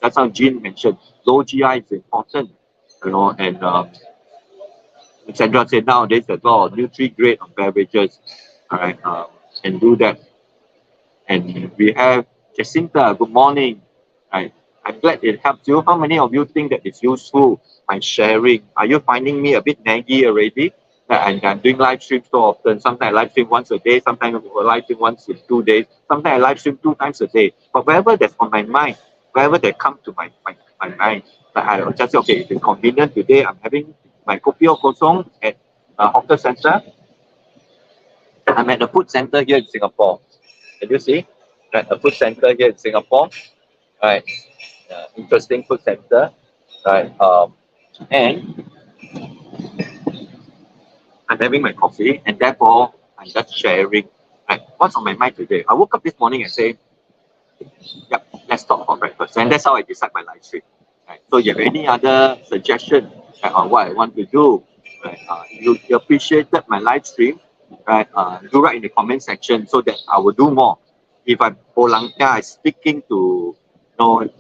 that's how Jean mentioned, low GI is important, and Sandra said nowadays there's a lot of nutri-grade of beverages, all right, and do that. And we have Jacinta, good morning. Right. I'm glad it helps you. How many of you think that it's useful, my sharing? Are you finding me a bit naggy already? I'm doing live stream so often. Sometimes I live stream once a day, sometimes I live stream once in 2 days, sometimes I live stream 2 times a day. But wherever that's on my mind, wherever they come to my mind, like I just say, okay, it's convenient today. I'm having my kopi o kosong at hawker center. I'm at the food center here in Singapore. Can you see? Right, a food center here in Singapore. Right, interesting food center. Right, and I'm having my coffee, and therefore I'm just sharing. Right, what's on my mind today? I woke up this morning and say, "Yep, let's talk about breakfast," and that's how I decide my live stream. Right. So, you have any other suggestion, right, on what I want to do? Right, you appreciated my live stream, right? Do write in the comment section so that I will do more. If I'm Polangka, speaking to,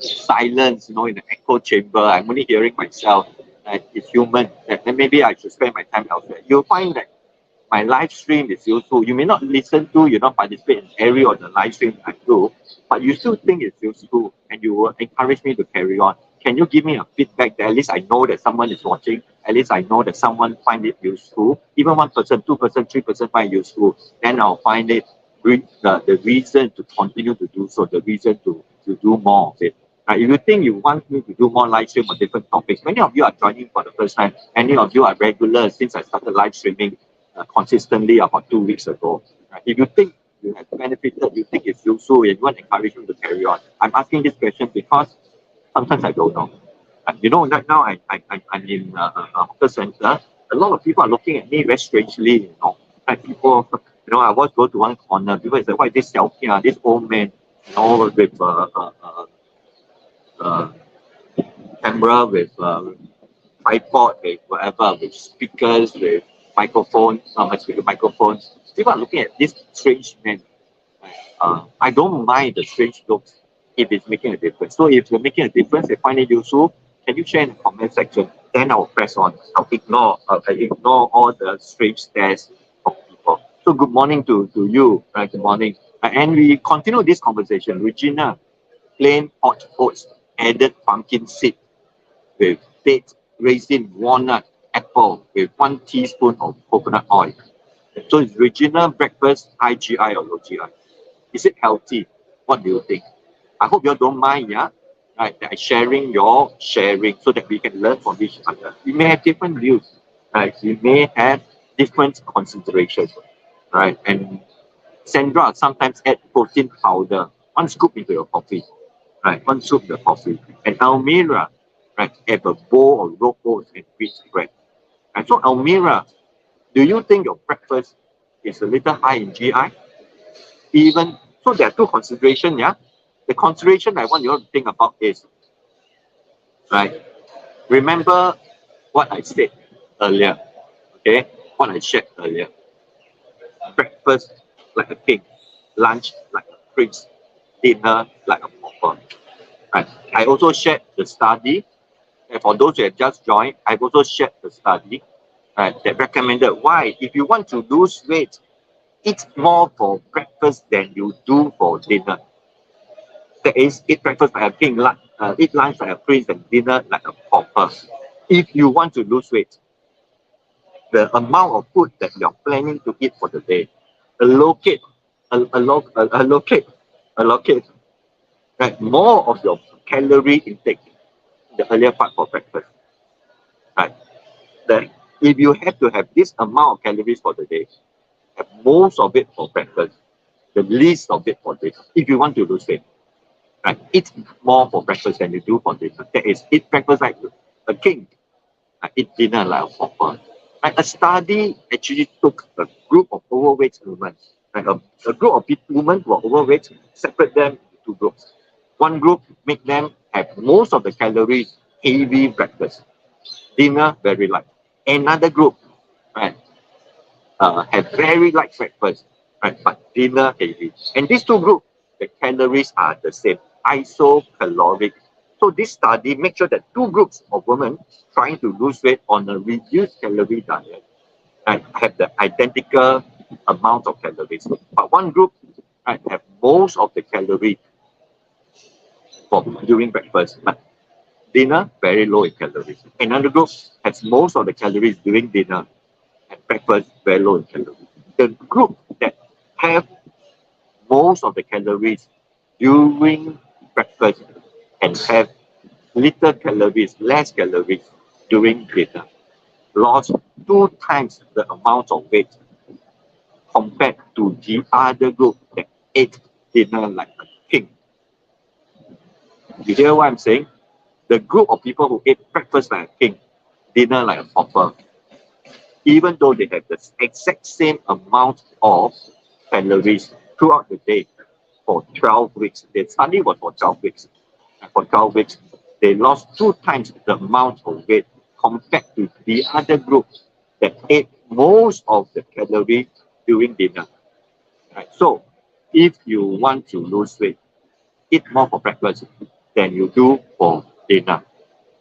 silence, in an echo chamber, I'm only hearing myself. Right? It's human. Then maybe I should spend my time elsewhere. You'll find that my live stream is useful. You may not listen to, you not participate in every of the live stream I do, but you still think it's useful and you will encourage me to carry on. Can you give me a feedback that at least I know that someone is watching? at least I know that someone find it useful. Even 1%, 2%, 3% find it useful, then I'll find it the reason to continue to do so, the reason to do more of it. If you think you want me to do more live stream on different topics, many of you are joining for the first time. Many of you are regular since I started live streaming consistently about 2 weeks ago. If you think you have benefited, you think it's useful, and you want encouragement to carry on, I'm asking this question because sometimes I don't know. You know, right now I'm in a hawker center. A lot of people are looking at me very strangely. You know, like people, you know, I always go to one corner. People say, "Why this selfie? This old man, you know, with camera, with tripod, with whatever, with speakers, with microphones, speaker microphones." People are looking at this strange man. I don't mind the strange looks if it's making a difference. So if you're making a difference, I find it useful, can you share in the comment section? Then I'll press on. I'll ignore all the strange stares of people. So good morning to you. Good morning. And we continue this conversation. Regina, plain hot oats, added pumpkin seed with dates, raisin, walnut, apple with 1 teaspoon of coconut oil. So is Regina breakfast high GI or low GI? Is it healthy? What do you think? I hope you don't mind, yeah? Right, that sharing your sharing so that we can learn from each other. We may have different views, right? We may have different considerations, right? And Sandra sometimes add protein powder, 1 scoop into your coffee, right? 1 scoop the coffee. And Almira, right, have a bowl of raw oats and wheat bread. And so Almira, do you think your breakfast is a little high in GI? Even so, there are 2 considerations, yeah. The consideration I want you all to think about is, right, remember what I said earlier, okay, what I shared earlier. Breakfast like a king, lunch like a prince, dinner like a pauper, right. I also shared the study, and for those who have just joined, I've also shared the study, right, that recommended why if you want to lose weight, eat more for breakfast than you do for dinner. That is, eat breakfast like a king, eat lunch like a prince, and dinner like a pauper. If you want to lose weight, the amount of food that you're planning to eat for the day, allocate, right, more of your calorie intake in the earlier part for breakfast. Right. Then, if you have to have this amount of calories for the day, have most of it for breakfast, the least of it for dinner. If you want to lose weight, right, eat more for breakfast than you do for dinner. That is, eat breakfast like a king, eat dinner like a pauper. Right, a study actually took a group of overweight women, like a group of women who are overweight, separate them into 2 groups. One group make them have most of the calories, heavy breakfast, dinner very light. Another group, right, have very light breakfast, right, but dinner heavy. And these 2 groups, the calories are the same, isocaloric. So this study makes sure that 2 groups of women trying to lose weight on a reduced calorie diet, right, have the identical amount of calories. But one group, right, have most of the calories for during breakfast, but dinner very low in calories. Another group has most of the calories during dinner and breakfast very low in calories. The group that have most of the calories during breakfast and have little calories, less calories during dinner, lost 2 times the amount of weight compared to the other group that ate dinner like a king. You hear what I'm saying? The group of people who ate breakfast like a king, dinner like a pauper, even though they have the exact same amount of calories throughout the day for 12 weeks. The study was for 12 weeks. And for 12 weeks, they lost 2 times the amount of weight compared to the other group that ate most of the calories during dinner. Right. So, if you want to lose weight, eat more for breakfast than you do for dinner.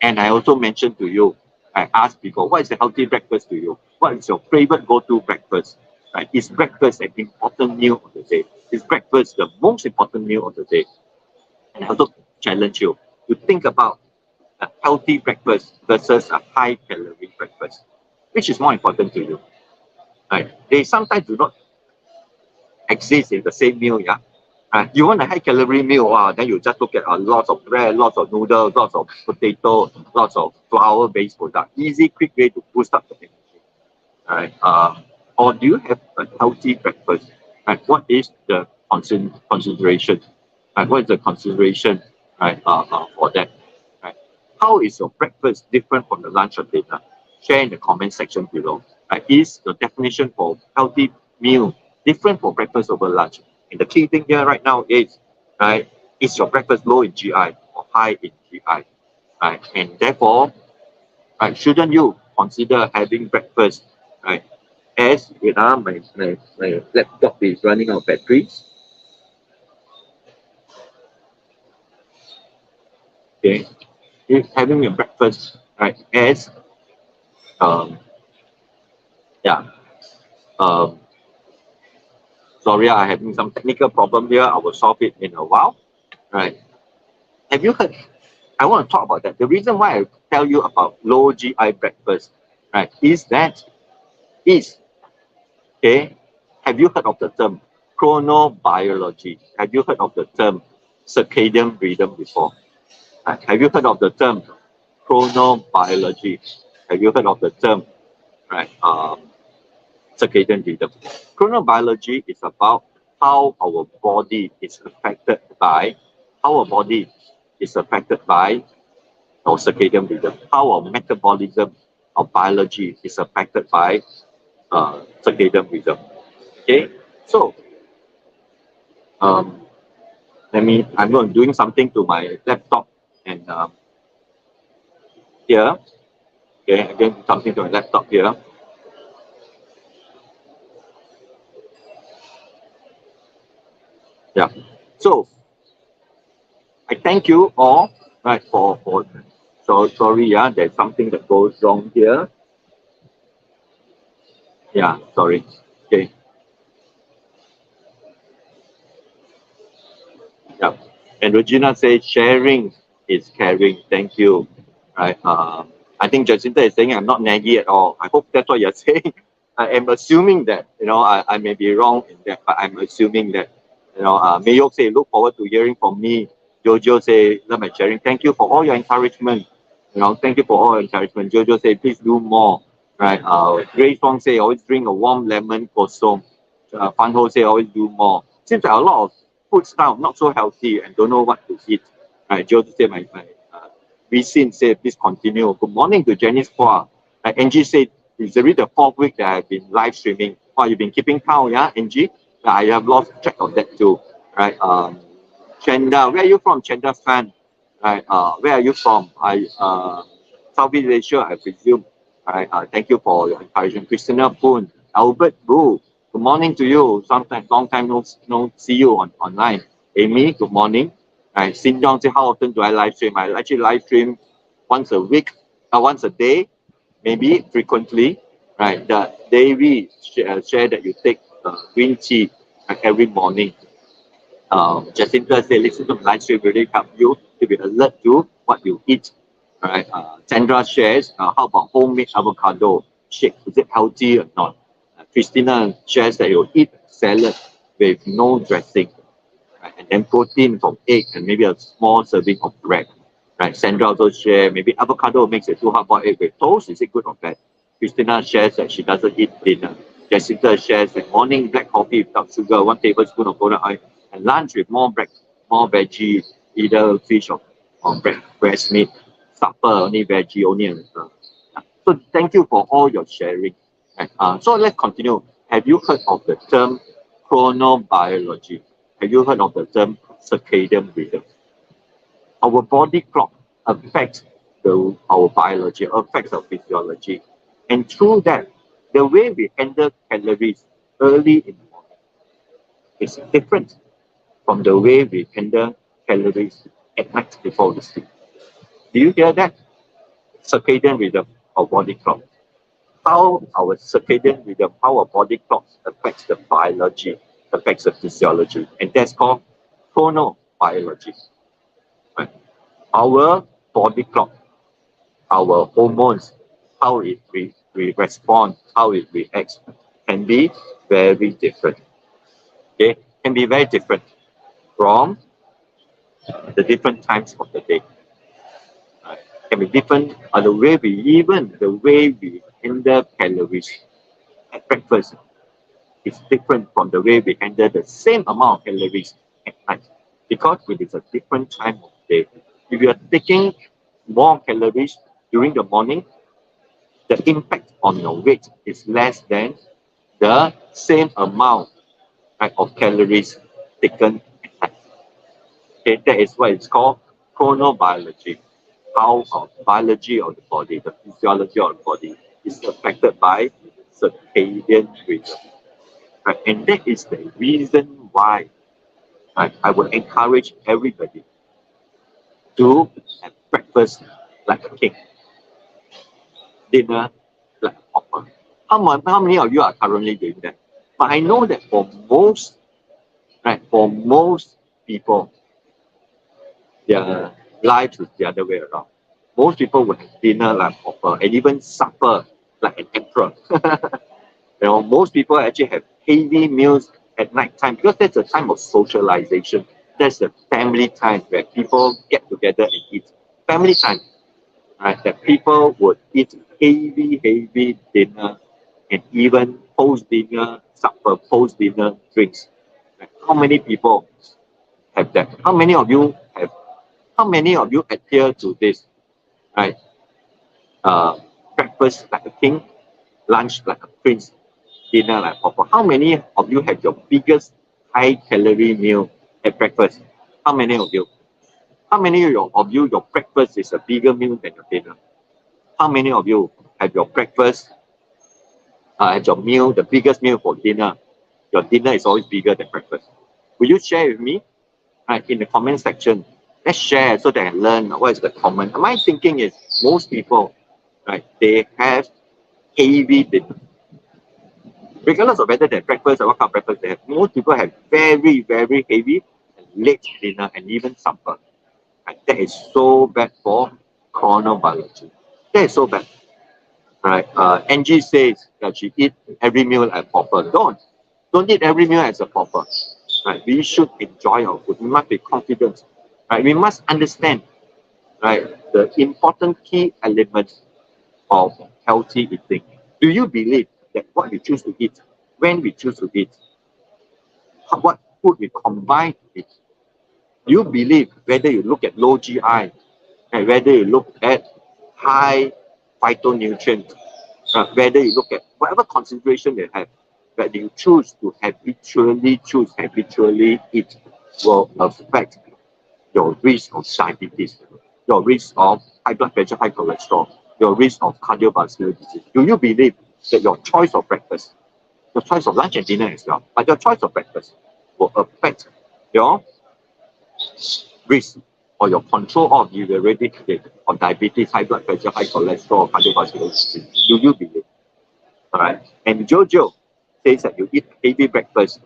And I also mentioned to you, I asked people, what is a healthy breakfast to you? What is your favorite go-to breakfast? Right? Is breakfast an important meal of the day? Is breakfast the most important meal of the day? And I also challenge you to think about a healthy breakfast versus a high calorie breakfast? Which is more important to you? Right? They sometimes do not exist in the same meal, yeah. You want a high calorie meal, then you just look at lots of bread, lots of noodles, lots of potato, lots of flour based product. Easy, quick way to boost up the energy. Right? Or do you have a healthy breakfast? Right? What is the consideration? Right? What is the consideration, right, for that? Right? How is your breakfast different from the lunch or dinner? Share in the comment section below. Right? Is the definition for healthy meal different for breakfast over lunch? And the key thing here right now is, right, is your breakfast low in GI or high in GI? Right? And therefore, right, shouldn't you consider having breakfast, right? As my laptop is running out of batteries. Okay, if having your breakfast, right, as um yeah um sorry, I'm having some technical problem here. I will solve it in a while. Right? Have you heard? I want to talk about that. The reason why I tell you about low GI breakfast, right, is that is okay. Have you heard of the term chronobiology? Have you heard of the term circadian rhythm before? Right? Have you heard of the term chronobiology? Have you heard of the term, right? Circadian rhythm. Chronobiology is about how our body is affected by our circadian rhythm, how our metabolism, our biology is affected by circadian rhythm. Okay, so um, I'm going doing something to my laptop and here. Okay, again something to my laptop here. Yeah. So I thank you all, right, for so sorry, yeah, there's something that goes wrong here. Yeah, sorry. Okay. Yeah. And Regina says sharing is caring. Thank you. Right. I think Jacinta is saying I'm not naggy at all. I hope that's what you're saying. I am assuming that, I may be wrong in that, but I'm assuming that, Mayok say, look forward to hearing from me. Jojo say, love my sharing. Thank you for all your encouragement. Thank you for all your encouragement. Jojo say, please do more. Right. Grace Wong say, always drink a warm lemon kosong. Fan Ho say, always do more. Seems like a lot of food style not so healthy and don't know what to eat. Right. Jojo say, my Visin said, please continue. Good morning to Janice Hua. Angie said, it's already the fourth week that I've been live streaming. Oh, you've been keeping count, yeah, Angie? I have lost track of that too. Right. Chenda, where are you from, Chenda fan? Right. Where are you from? Southeast Asia, I presume. Right. Thank you for your encouragement. Christina Poon, Albert Boo. Good morning to you. Sometime long time no see you online. Amy, good morning. Right. Xin Dong say, how often do I live stream? I actually live stream once a week, once a day, maybe frequently. Right. The daily share that you take green tea every morning. Jacinta said, listen to the live stream really help you to be alert to what you eat. All right. Sandra shares, how about homemade avocado shake? Is it healthy or not? Christina shares that you eat salad with no dressing, right? And then protein from egg and maybe a small serving of bread. Right. Sandra also shares maybe avocado makes it too hard boiled egg with toast. Is it good or bad? Christina shares that she doesn't eat dinner. Jessica shares that morning black coffee without sugar, 1 tablespoon of coconut oil, and lunch with more veggie, either fish or breast meat. Supper only veggie, only so thank you for all your sharing. Right. So let's continue. Have you heard of the term chronobiology? Have you heard of the term circadian rhythm? Our body clock affects our biology, affects our physiology. And through that, the way we handle calories early in the morning is different from the way we handle calories at night before we sleep. Do you hear that? Circadian rhythm or body clock. How our circadian rhythm, how our body clock affects the biology, affects the physiology. And that's called chronobiology. Right? Our body clock our hormones, how we respond, how it reacts, can be very different. Okay, can be very different from the different times of the day. Right? Can be different on the way we handle calories at breakfast is different from the way we handle the same amount of calories at night, because it is a different time of day. If you are taking more calories during the morning, the impact on your weight is less than the same amount, right, of calories taken at night. Okay, that is what it's called chronobiology. How our biology of the body, the physiology of the body, is affected by circadian rhythm. Right? And that is the reason why, right, I would encourage everybody to have breakfast like a king, dinner like a pauper. How many of you are currently doing that? But I know that for most, right, for most people, their lives is the other way around. Most people will have dinner like a pauper and even supper like an emperor. Most people actually have heavy meals at night time because that's a time of socialization. That's the family time where people get together and eat. Family time, right? That people would eat heavy dinner and even post-dinner supper, post-dinner drinks. Right? How many people have that? How many of you adhere to this? Right? Breakfast like a king, lunch like a prince, dinner like a pauper. How many of you have your biggest high calorie meal at breakfast? How many of you? How many of you your breakfast is a bigger meal than your dinner? How many of you have your breakfast, have your meal, the biggest meal for dinner? Your dinner is always bigger than breakfast. Will you share with me? Right, in the comment section. Let's share so that I learn what is the common. My thinking is most people, right, they have heavy dinner. Regardless of whether they're breakfast or what kind of breakfast they have, most people have very heavy and late dinner and even supper. And that is so bad for chronobiology. That is so bad. Right? Angie says that she eat every meal at pauper. Don't eat every meal as a pauper. Right? We should enjoy our food. We must be confident. Right? We must understand, right, the important key elements of healthy eating. Do you believe that what we choose to eat, when we choose to eat, what food we combine to eat? Do you believe whether you look at low GI and whether you look at high phytonutrients, whether you look at whatever concentration they have, that you choose to habitually eat will affect your risk of diabetes, your risk of high blood pressure, high cholesterol, your risk of cardiovascular disease. Do you believe that your choice of breakfast, your choice of lunch and dinner as well, but your choice of breakfast will affect your risk or your control of you already today of diabetes, high blood pressure, high cholesterol, cardiovascular disease? Do you believe? All right. And Jojo says that you eat heavy breakfast,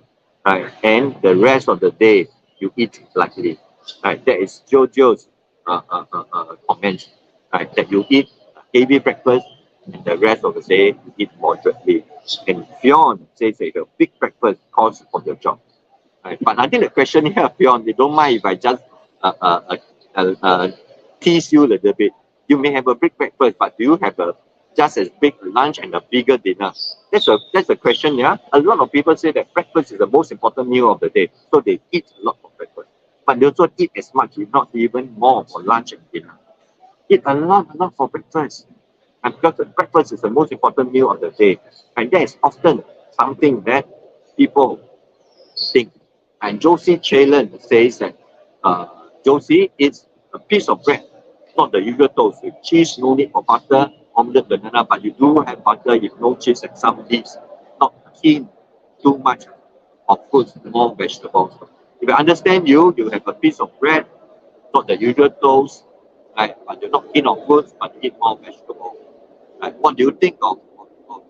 right? And the rest of the day you eat lightly, right? That is Jojo's comment, right? That you eat heavy breakfast and the rest of the day you eat moderately. And Fionn says that a big breakfast calls for your job, right? But I think the question here, Fionn, they don't mind if I just tease you a little bit. You may have a big breakfast, but do you have a just as big lunch and a bigger dinner? That's a question, yeah. A lot of people say that breakfast is the most important meal of the day, so they eat a lot for breakfast. But they also eat as much, if not even more, for lunch and dinner. Eat a lot for breakfast. And because the breakfast is the most important meal of the day. And that is often something that people think. And Josie Challen says that Josie is a piece of bread, not the usual toast with cheese, no need for butter, omelette, banana, but you do have butter, you no cheese and some leaves. Not keen too much of fruits, more vegetables. If I understand you, you have a piece of bread, not the usual toast, right? But you're not keen on fruits, but you eat more vegetables. Right? What do you think of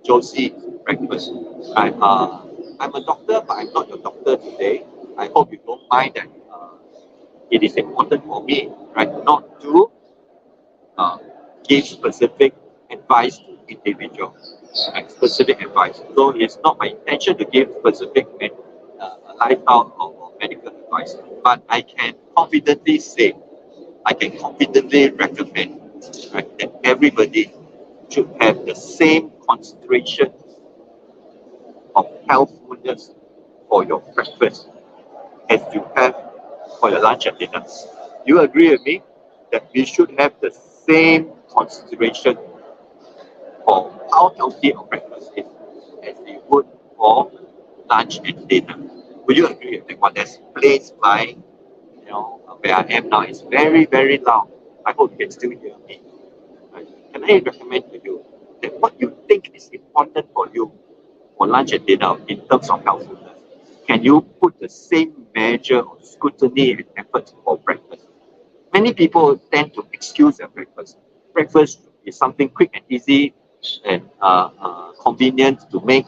Josie's breakfast? Right? I'm a doctor, but I'm not your doctor today. I hope you don't mind that it is important for me, right, not to give specific advice to individual, like specific advice. So it's not my intention to give specific lifestyle or medical advice, but I can confidently say, I can confidently recommend, right, that everybody should have the same concentration of healthfulness for your breakfast as you have for your lunch and dinner. You agree with me that we should have the same consideration for how healthy our breakfast is as we would for lunch and dinner. Would you agree with that one? That's placed by, where I am now. It's very, very loud. I hope you can still hear me. Right? Can I recommend to you that what you think is important for you for lunch and dinner in terms of healthfulness, can you put the same measure of scrutiny and effort for breakfast? Many people tend to excuse their breakfast. Breakfast is something quick and easy and convenient to make,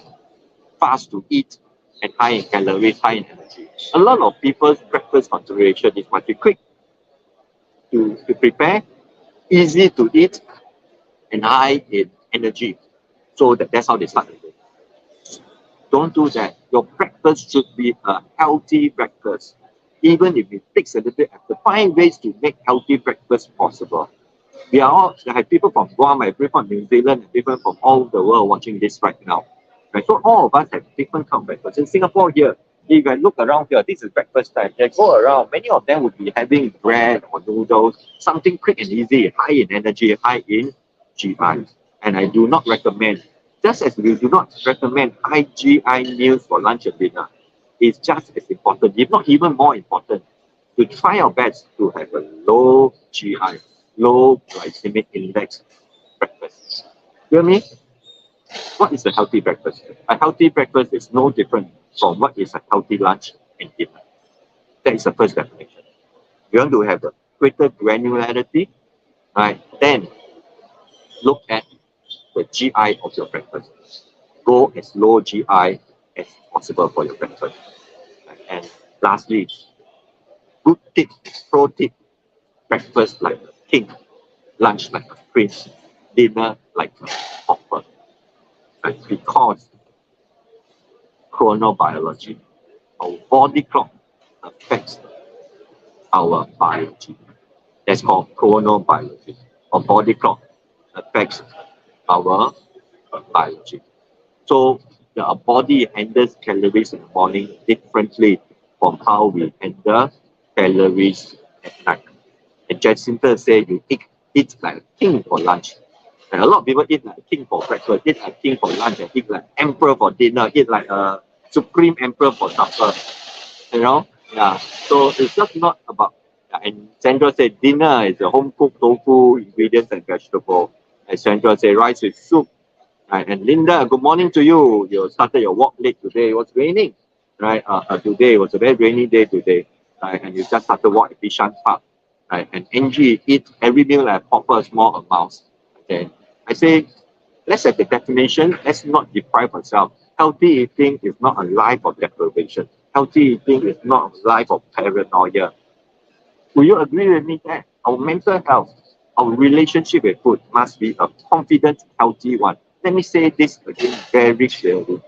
fast to eat, and high in calories, high in energy. A lot of people's breakfast consideration is must be quick to prepare, easy to eat, and high in energy. So that's how they start the day. Don't do that. Your breakfast should be a healthy breakfast. Even if it takes a little bit effort, find ways to make healthy breakfast possible. We are all, I have people from Guam, I have people from New Zealand, and people from all the world watching this right now. Right? So all of us have different kind of breakfast. In Singapore here, if I look around here, this is breakfast time. They go around, many of them would be having bread or noodles, something quick and easy, high in energy, high in GI. And I do not recommend, just as we do not recommend high GI meals for lunch and dinner, it's just as important, if not even more important, to try our best to have a low GI, low glycemic index breakfast. You hear me? What is a healthy breakfast? A healthy breakfast is no different from what is a healthy lunch and dinner. That is the first definition. You want to have a greater granularity, right? Then look at the GI of your breakfast. Go as low GI as possible for your breakfast. And lastly, good tip, pro tip, breakfast like a king, lunch like a prince, dinner like a pauper. Right? Because chronobiology, our body clock affects our biology. That's called chronobiology. Our body clock affects our biology. So our body handles calories in the morning differently from how we handle calories at night. And Jacinta said you eat like a king for lunch. And a lot of people eat like a king for breakfast, eat like a king for lunch, and eat like emperor for dinner, eat like a supreme emperor for supper. Yeah. So it's just not about. And Sandra said dinner is a home cooked tofu, ingredients and vegetable. And Sandra said rice with soup. Right? And Linda, good morning to you. You started your walk late today. It was raining, right? Today it was a very rainy day today, right? And you just started walk at Bishan Park, right? And Angie eat every meal like proper small amounts. Okay, I say let's have the definition. Let's not deprive ourselves. Healthy eating is not a life of deprivation. Healthy eating is not a life of paranoia. Will you agree with me that our mental health, our relationship with food must be a confident, healthy one? Let me say this again very clearly.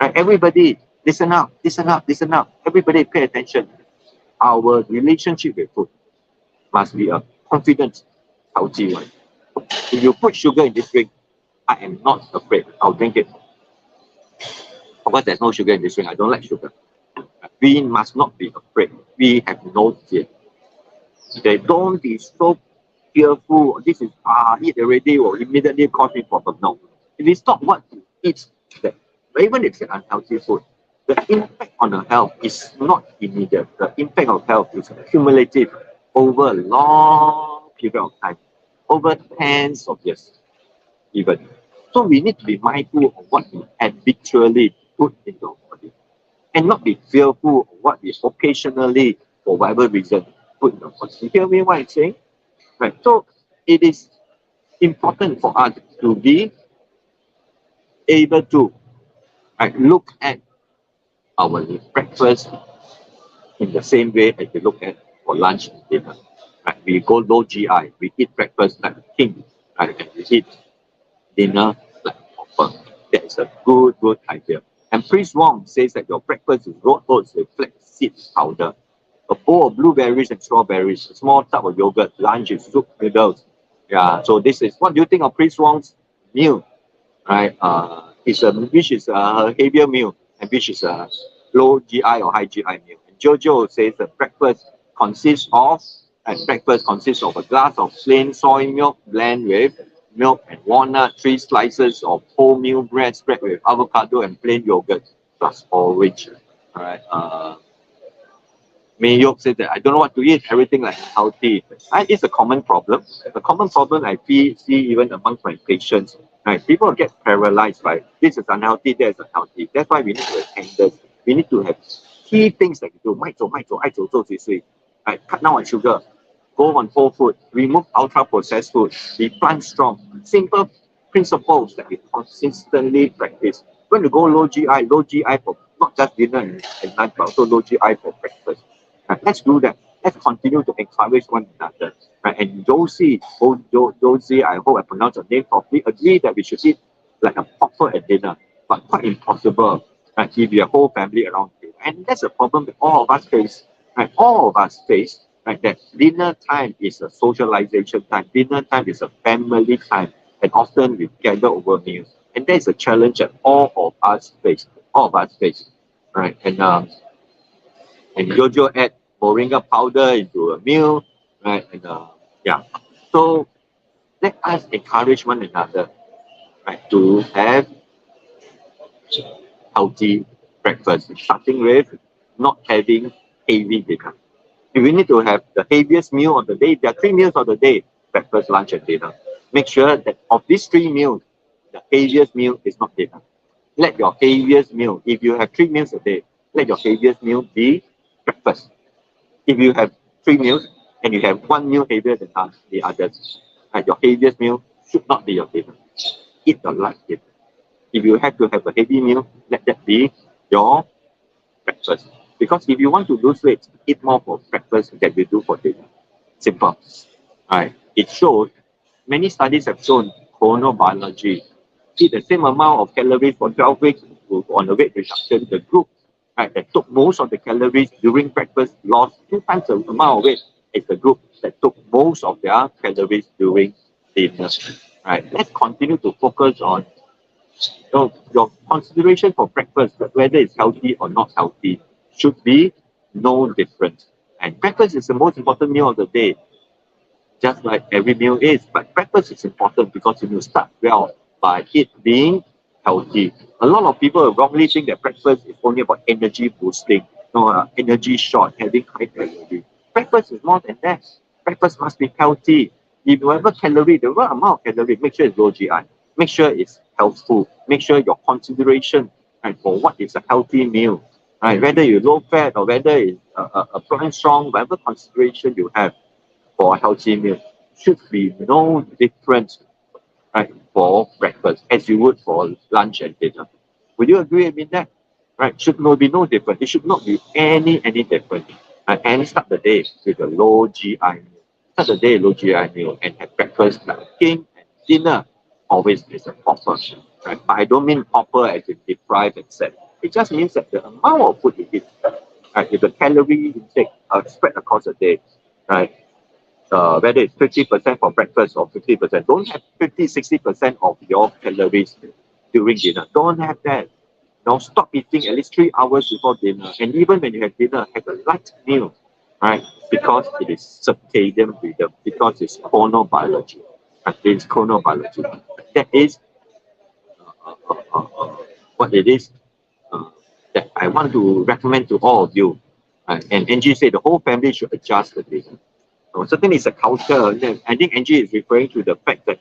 Right, everybody, listen up, listen up, listen up. Everybody pay attention. Our relationship with food must be a confident, healthy one. If you put sugar in this drink, I am not afraid. I'll drink it. Of course, there's no sugar in this drink. I don't like sugar. We must not be afraid. We have no fear. They don't be so fearful. This is eat already or immediately cause me problem. No. It is not what you eat that, even if it's unhealthy food, the impact on the health is not immediate. The impact of health is cumulative over a long period of time, over tens of years, even. So we need to be mindful of what we habitually put into our body and not be fearful of what we occasionally, for whatever reason, put in our body. You hear me what I'm saying? Right. So it is important for us to be able to look at our breakfast in the same way as we look at for lunch and dinner. Right? We go low GI, we eat breakfast like a king. right? And you eat dinner like proper. That is a good idea. And Priest Wong says that your breakfast is rolled oats with flaxseed powder, a bowl of blueberries and strawberries, a small tub of yogurt, lunch is soup noodles. Yeah, so this is, what do you think of Priest Wong's meal? Right? It's a, which is a heavier meal and which is a low GI or high GI meal. And Jojo says the breakfast consists of a glass of plain soy milk blend with milk and walnut, 3 slices of wholemeal bread spread with avocado and plain yogurt plus orange. All right. Mayok said that I don't know what to eat, everything like healthy. It's a common problem. A common problem I see even amongst my patients. Right? People get paralyzed by this is unhealthy, that is unhealthy. That's why we need to have handles. We need to have key things that we do. 慢走,做,right? Cut down on sugar, go on whole food, remove ultra processed food, be plant strong. Simple principles that we consistently practice. When you go low GI for not just dinner and lunch, but also low GI for breakfast. Right? Let's do that. Let's continue to encourage one another. Right? And Josie, I hope I pronounced your name properly, agree that we should eat like a proper at dinner, but quite impossible. Right? If your whole family around you. And that's a problem that all of us face. Right? All of us face. Right? That dinner time is a socialization time. Dinner time is a family time. And often we gather over meals. And that is a challenge that all of us face. All of us face. Right? And Jojo add moringa powder into a meal, right? And yeah, so let us encourage one another, right, to have healthy breakfast, starting with not having heavy dinner. If we need to have the heaviest meal of the day, there are 3 meals of the day: breakfast, lunch, and dinner. Make sure that of these 3 meals, the heaviest meal is not dinner. Let your heaviest meal, if you have 3 meals a day, let your heaviest meal be breakfast. If you have 3 meals and you have 1 meal heavier than the others, right, your heaviest meal should not be your dinner. Eat your light dinner. If you have to have a heavy meal, let that be your breakfast. Because if you want to lose weight, eat more for breakfast than you do for dinner. Simple. Right. It shows, many studies have shown chronobiology. Eat the same amount of calories for 12 weeks on a weight reduction. The group, right, that took most of the calories during breakfast lost 2 times the amount of weight as the group that took most of their calories during dinner. Right. Let's continue to focus on your consideration for breakfast, whether it's healthy or not healthy, should be no different. And breakfast is the most important meal of the day, just like every meal is. But breakfast is important because you start well by it being healthy. A lot of people wrongly think that breakfast is only about energy boosting, energy shot, having high calorie. Breakfast is more than that. Breakfast must be healthy. If you have a calorie, the right amount of calorie, make sure it's low GI. Make sure it's healthful. Make sure your consideration, right, for what is a healthy meal, right, whether you're low fat or whether it's a plant strong, whatever consideration you have for a healthy meal should be no different, right, for breakfast as you would for lunch and dinner. Would you agree with that? Right? Should not be no different. It should not be any different. Right? And start the day with a low GI meal. Start the day low GI meal and have breakfast like king, and dinner always is a proper. Right? But I don't mean proper as in deprived and sad. It just means that the amount of food you eat, right, if the calorie intake spread across the day, right, whether it's 50% for breakfast or 50%, don't have 50-60% of your calories during dinner. Don't have that. Now stop eating at least 3 hours before dinner. And even when you have dinner, have a light meal, right? Because it is circadian rhythm, because it's chronobiology. It's chronobiology. That is what it is that I want to recommend to all of you. And Angie said the whole family should adjust the dinner. Certainly it's a culture. I think Angie is referring to the fact that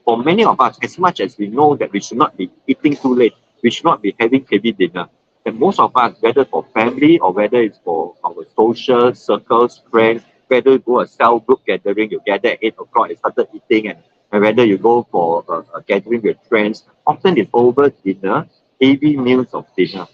for many of us, as much as we know that we should not be eating too late, we should not be having heavy dinner, and most of us, whether for family or whether it's for our social circles, friends, whether you go a cell group gathering, you gather at 8 o'clock and started eating, and whether you go for a gathering with friends, often it's over dinner, heavy meals of dinner,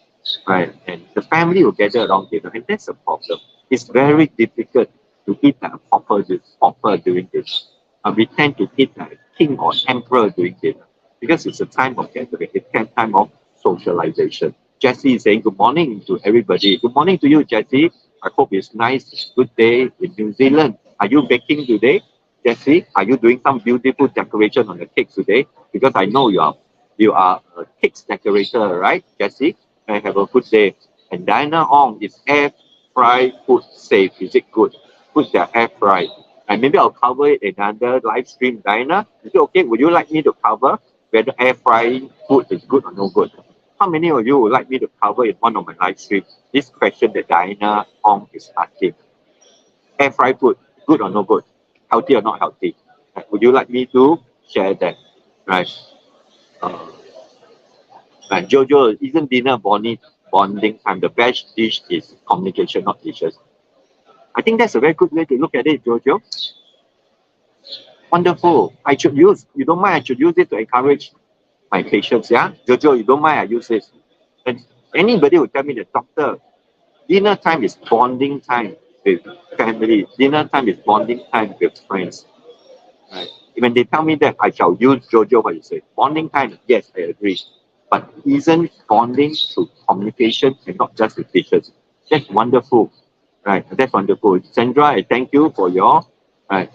right? And the family will gather around dinner, and that's a problem. It's very difficult to eat proper during this. we tend to eat like king or emperor during dinner because it's a time of gathering, it's a time of socialization. Jesse is saying good morning to everybody. Good morning to you, Jesse. I hope it's nice, good day in New Zealand. Are you baking today, Jesse? Are you doing some beautiful decoration on the cake today? Because I know you are a cake decorator, right, Jesse? And have a good day. And Diana Ong is air fry food safe. Is it good? Put their air fry. And maybe I'll cover it in another live stream. Diana, is it okay? Would you like me to cover whether air frying food is good or no good? How many of you would like me to cover in one of my live streams this question that Diana Ong is asking? Air fry food, good or no good? Healthy or not healthy? Would you like me to share that? Right. Uh, right. Jojo, isn't dinner bonding time? The best dish is communication, not dishes. I think that's a very good way to look at it, Jojo. Wonderful. You don't mind, I should use it to encourage my patients, yeah? Jojo, you don't mind, I use this. And anybody will tell me, the doctor, dinner time is bonding time with family. Dinner time is bonding time with friends. Right? When they tell me that, I shall use Jojo what you say. Bonding time, yes, I agree. But isn't bonding through communication and not just with patients? That's wonderful. Right, that's wonderful. Sandra, I thank you for your right.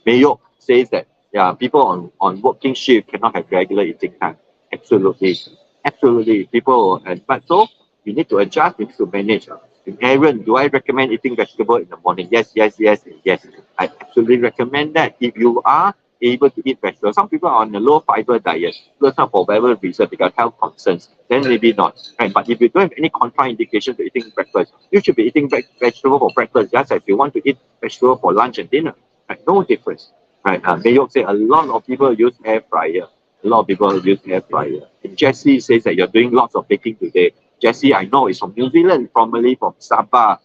Mayo says that yeah, people on working shift cannot have regular eating time. Absolutely, absolutely. People but so we need to adjust, we need to manage. And Aaron, do I recommend eating vegetable in the morning? Yes, yes, yes, and yes. I absolutely recommend that. If you are able to eat vegetables, some people are on a low fiber diet. That's not for whatever reason, they got health concerns. Then maybe not. Right? But if you don't have any contraindication to eating breakfast, you should be eating vegetable for breakfast just as you want to eat vegetable for lunch and dinner. Right? No difference. Right? Mayo say a lot of people use air fryer. A lot of people use air fryer. And Jesse says that you're doing lots of baking today. Jesse, I know, is from New Zealand, formerly from Sabah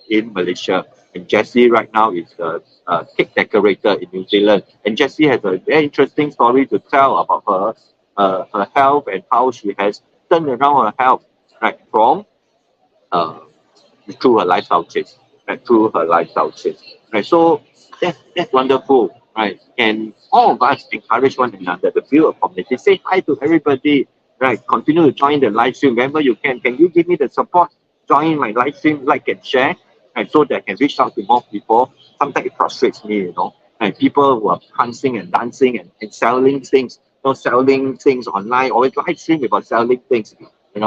in Malaysia. And Jessie right now is a cake decorator in New Zealand. And Jessie has a very interesting story to tell about her health and how she has turned around her health right from uh, through her lifestyle change, right, through her lifestyle change. Right, so that's wonderful, right? And all of us encourage one another to build a community. Say hi to everybody, right? Continue to join the live stream whenever you can. Can you give me the support? Join my live stream, like and share, and so that I can reach out to more people. Sometimes it frustrates me, and people who are dancing and dancing and selling things, selling things online, always live stream about selling things. Can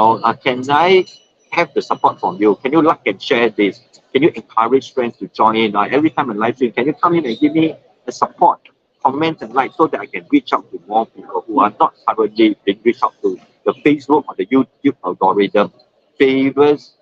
I have the support from you? Can you like and share this? Can you encourage friends to join in? Every time I live stream, can you come in and give me the support, comment and like so that I can reach out to more people who are not currently being reached out to? The Facebook or the YouTube algorithm favors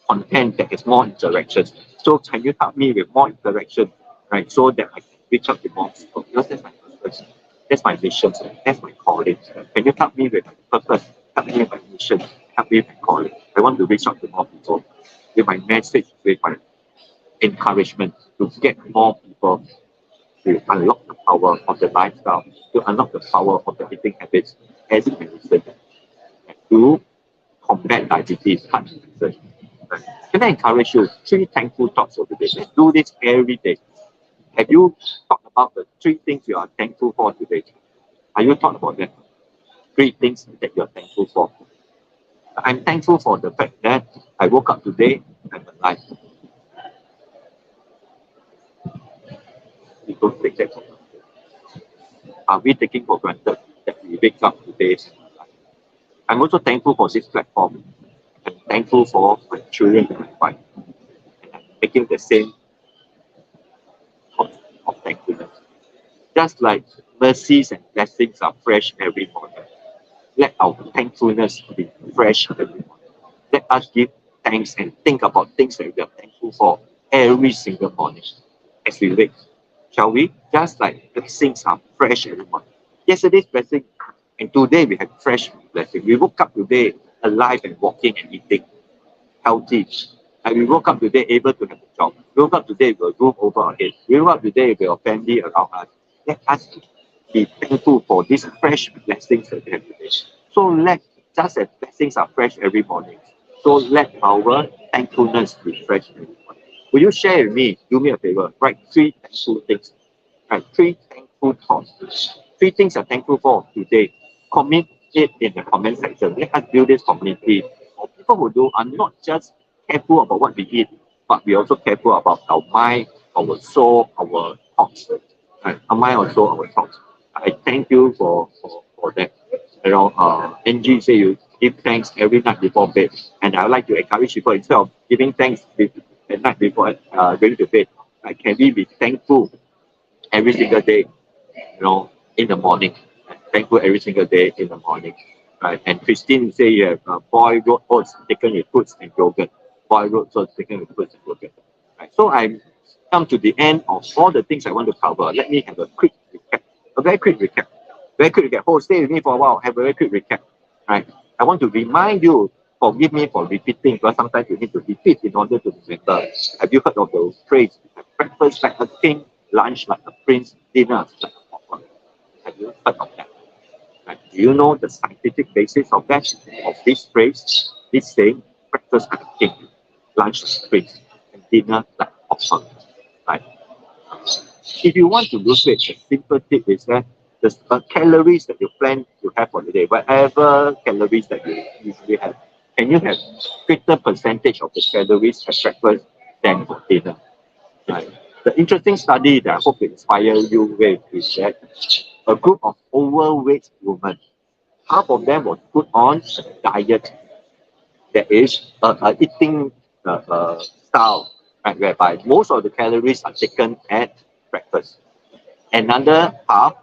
content that is more interactions. So can you help me with more interaction, right? So that I can reach out to more people? Because that's my purpose. That's my mission. That's my calling. Can you help me with my purpose? Help me with my mission. Help me with my calling. I want to reach out to more people with my message, with my encouragement to get more people to unlock the power of the lifestyle, to unlock the power of the eating habits as medicine, to combat diabetes, heart disease. Can I encourage you? 3 thankful thoughts of the day. Let's do this every day. Have you thought about the 3 things you are thankful for today? Are you thought about that? 3 things that you're thankful for. I'm thankful for the fact that I woke up today, I'm alive. We don't take that for granted. Are we taking for granted that we wake up today? I'm also thankful for this platform. I'm thankful for my children and my wife. And I'm making the same of thankfulness. Just like mercies and blessings are fresh every morning, let our thankfulness be fresh every morning. Let us give thanks and think about things that we are thankful for every single morning as we wake. Shall we? Just like blessings are fresh every morning. Yesterday's blessing and today we have fresh blessing. We woke up today alive and walking and eating, healthy. And we woke up today able to have a job. We woke up today with a roof over our head. We woke up today with our family around us. Let us be thankful for these fresh blessings that we have today. So just as blessings are fresh every morning, so let our thankfulness be fresh every morning. Will you share with me? Do me a favor. Write three thankful things. Right? Three thankful thoughts. Three things you're thankful for today. Commit it in the comment section. Let us build this community of people who are not just careful about what we eat, but we also careful about our mind, our soul, our thoughts. Right? Our mind, our soul, our thoughts. I thank you for that. Angie say you give thanks every night before bed, and I would like to encourage people instead of giving thanks at night before going to bed, can we be thankful every single day, in the morning. Thankful every single day in the morning. Right? And Christine say you have boiled oats taken with fruits and yogurt. Boiled oats taken with fruits and yogurt. Right? So I come to the end of all the things I want to cover. Let me have a quick recap. A very quick recap. Very quick recap. Oh, stay with me for a while. Have a very quick recap. Right? I want to remind you, forgive me for repeating, because sometimes you need to repeat in order to remember. Have you heard of the phrase, breakfast like a king, lunch like a prince, dinner like a pauper? Have you heard of that? Right? Do you know the scientific basis of that, of this phrase, this saying, breakfast like a king, lunch like a prince, and dinner like a pauper? Right? If you want to lose weight, the simple tip is that the calories that you plan to have for the day, whatever calories that you usually have, can you have greater percentage of the calories at breakfast than for dinner? Right. The interesting study that I hope to inspire you with is that a group of overweight women, half of them was put on a diet that is a eating style, right, whereby most of the calories are taken at breakfast. Another half,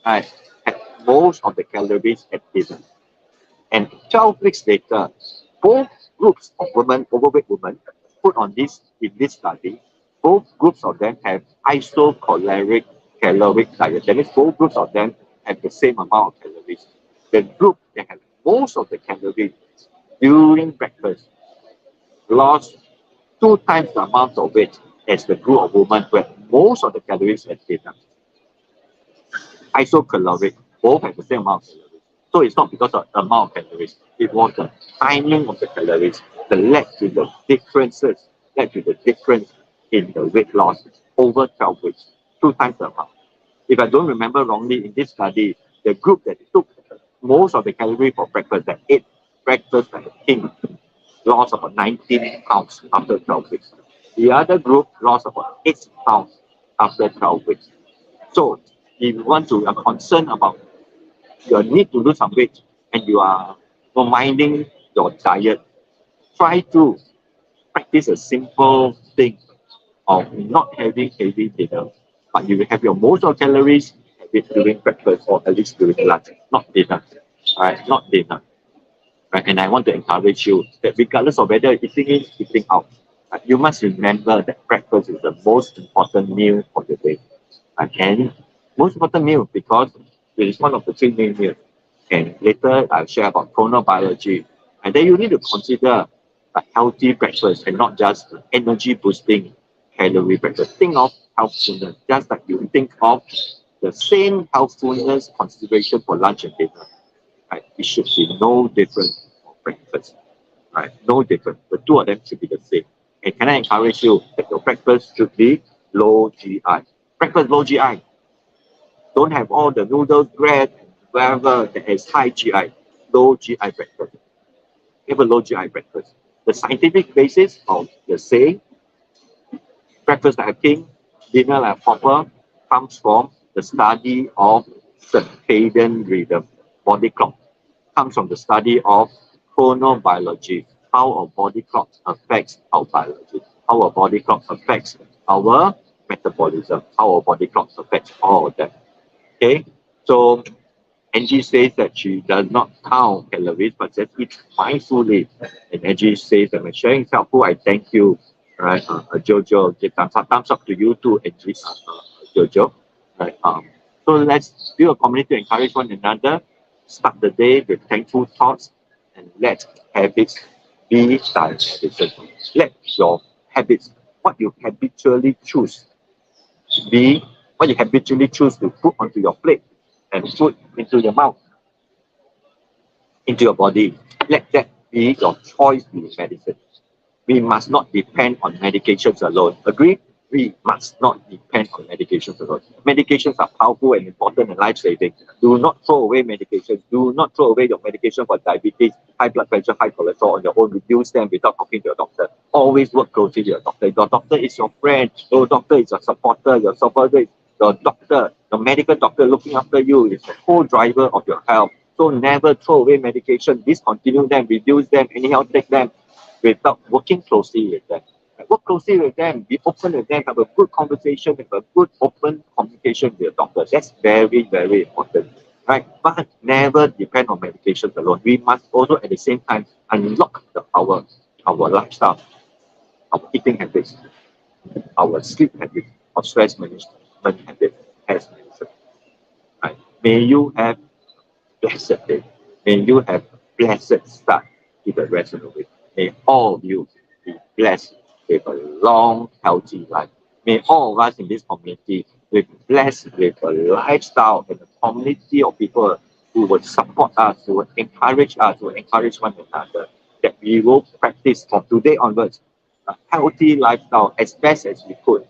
right, had most of the calories at dinner. And 12 weeks later, both groups of women, overweight women, put on this in this study, both groups of them have isocaloric caloric diet. That means both groups of them have the same amount of calories. The group that have most of the calories during breakfast lost two times the amount of weight as the group of women who had most of the calories at dinner. Isocaloric, both have the same amount of calories. So it's not because of the amount of calories, it was the timing of the calories that led to the differences, led to the difference in the weight loss over 12 weeks, two times the amount. If I don't remember wrongly, in this study, the group that took most of the calorie for breakfast, that ate breakfast like a king, lost about 19 pounds after 12 weeks. The other group lost about 8 pounds after 12 weeks. So if you want to, are concerned about your need to lose some weight and you are minding your diet, try to practice a simple thing of not having heavy dinner, but you will have your most of calories have it during breakfast or at least during lunch, not dinner. All right, not dinner. Right? And I want to encourage you that regardless of whether eating in, eating out, you must remember that breakfast is the most important meal for the day. And most important meal because it is one of the three main meals. And later I'll share about chronobiology. And then you need to consider a healthy breakfast and not just energy boosting calorie breakfast. Think of healthfulness, just like you think of the same healthfulness consideration for lunch and dinner. Right? It should be no different for breakfast. Right? No different. The two of them should be the same. And can I encourage you that your breakfast should be low GI? Breakfast low GI. Don't have all the noodles, bread, whatever that is high GI. Low GI breakfast. Have a low GI breakfast. The scientific basis of the saying, breakfast like a king, dinner like a pauper, comes from the study of circadian rhythm, body clock. Comes from the study of chronobiology, how our body clock affects our biology, how our body clock affects our metabolism, how our body clock affects all of that. Okay, so Angie says that she does not count calories, but just eats mindfully. And Angie says that when sharing self-food, I thank you. Right, Jojo, give thumbs up to you too, Angie, Jojo. Right, so let's build a community to encourage one another. Start the day with thankful thoughts and let habits be direction. Let your habits, what you habitually choose, be what you habitually choose to put onto your plate and put into your mouth, into your body. Let that be your choice in medicine. we must not depend on medications alone. Agree? We must not depend on medications alone. Medications are powerful and important and life-saving. Do not throw away medications. Do not throw away your medication for diabetes, high blood pressure, high cholesterol on your own. Reduce them without talking to your doctor. Always work closely with your doctor. Your doctor is your friend. Your doctor is your supporter. Your supporter is your doctor. Your medical doctor looking after you is the whole driver of your health. So never throw away medication. Discontinue them, reduce them, anyhow take them without working closely with them. Work closely with them, be open with them, have a good conversation, have a good open communication with your doctor. That's very, very important, right? But never depend on medications alone. We must also at the same time unlock our lifestyle, our eating habits, our sleep habits, our stress management habits, as mentioned. Right? May you have blessed day. May you have blessed start to the rest of the week. May all of you be blessed with a long, healthy life. May all of us in this community be blessed with a lifestyle and a community of people who will support us, who will encourage us, who will encourage one another, that we will practice from today onwards a healthy lifestyle as best as we could,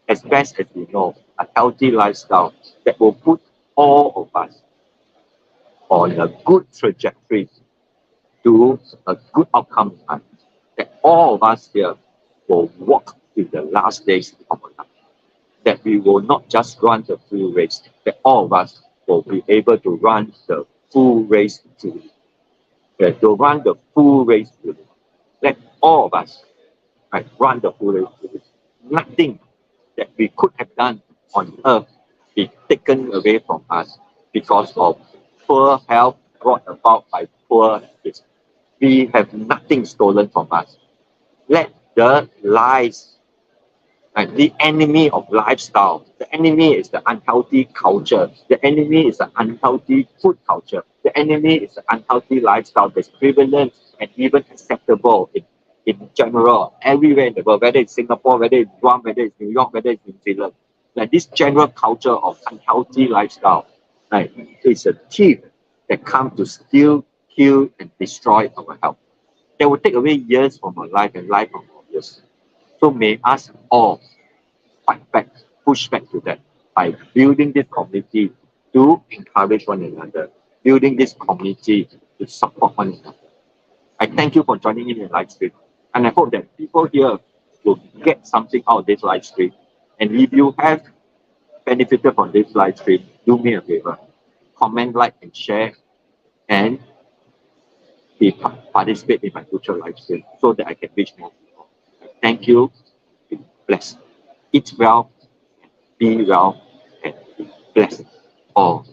as best as we know, a healthy lifestyle that will put all of us on a good trajectory to a good outcome in life. That all of us here will walk to the last days of our life. That we will not just run the full race, that all of us will be able to run the full race to run the full race to let all of us run the full race to nothing that we could have done on earth be taken away from us because of poor health brought about by poor habits. We have nothing stolen from us. Let the lies, the enemy of lifestyle, the enemy is the unhealthy culture, the enemy is the unhealthy food culture, the enemy is the unhealthy lifestyle that's prevalent and even acceptable in general, everywhere in the world, whether it's Singapore, whether it's Guam, whether it's New York, whether it's New Zealand. This general culture of unhealthy lifestyle is a thief that comes to steal, kill, and destroy our health. That will take away years from our life and life from our years. So may us all fight back, push back to that by building this community to encourage one another, building this community to support one another. I thank you for joining in the live stream. And I hope that people here will get something out of this live stream. And if you have benefited from this live stream, do me a favor. Comment, like, and share, and participate in my future live stream so that I can reach more people. Thank you. Be blessed. Eat well, be well, and be blessed. All.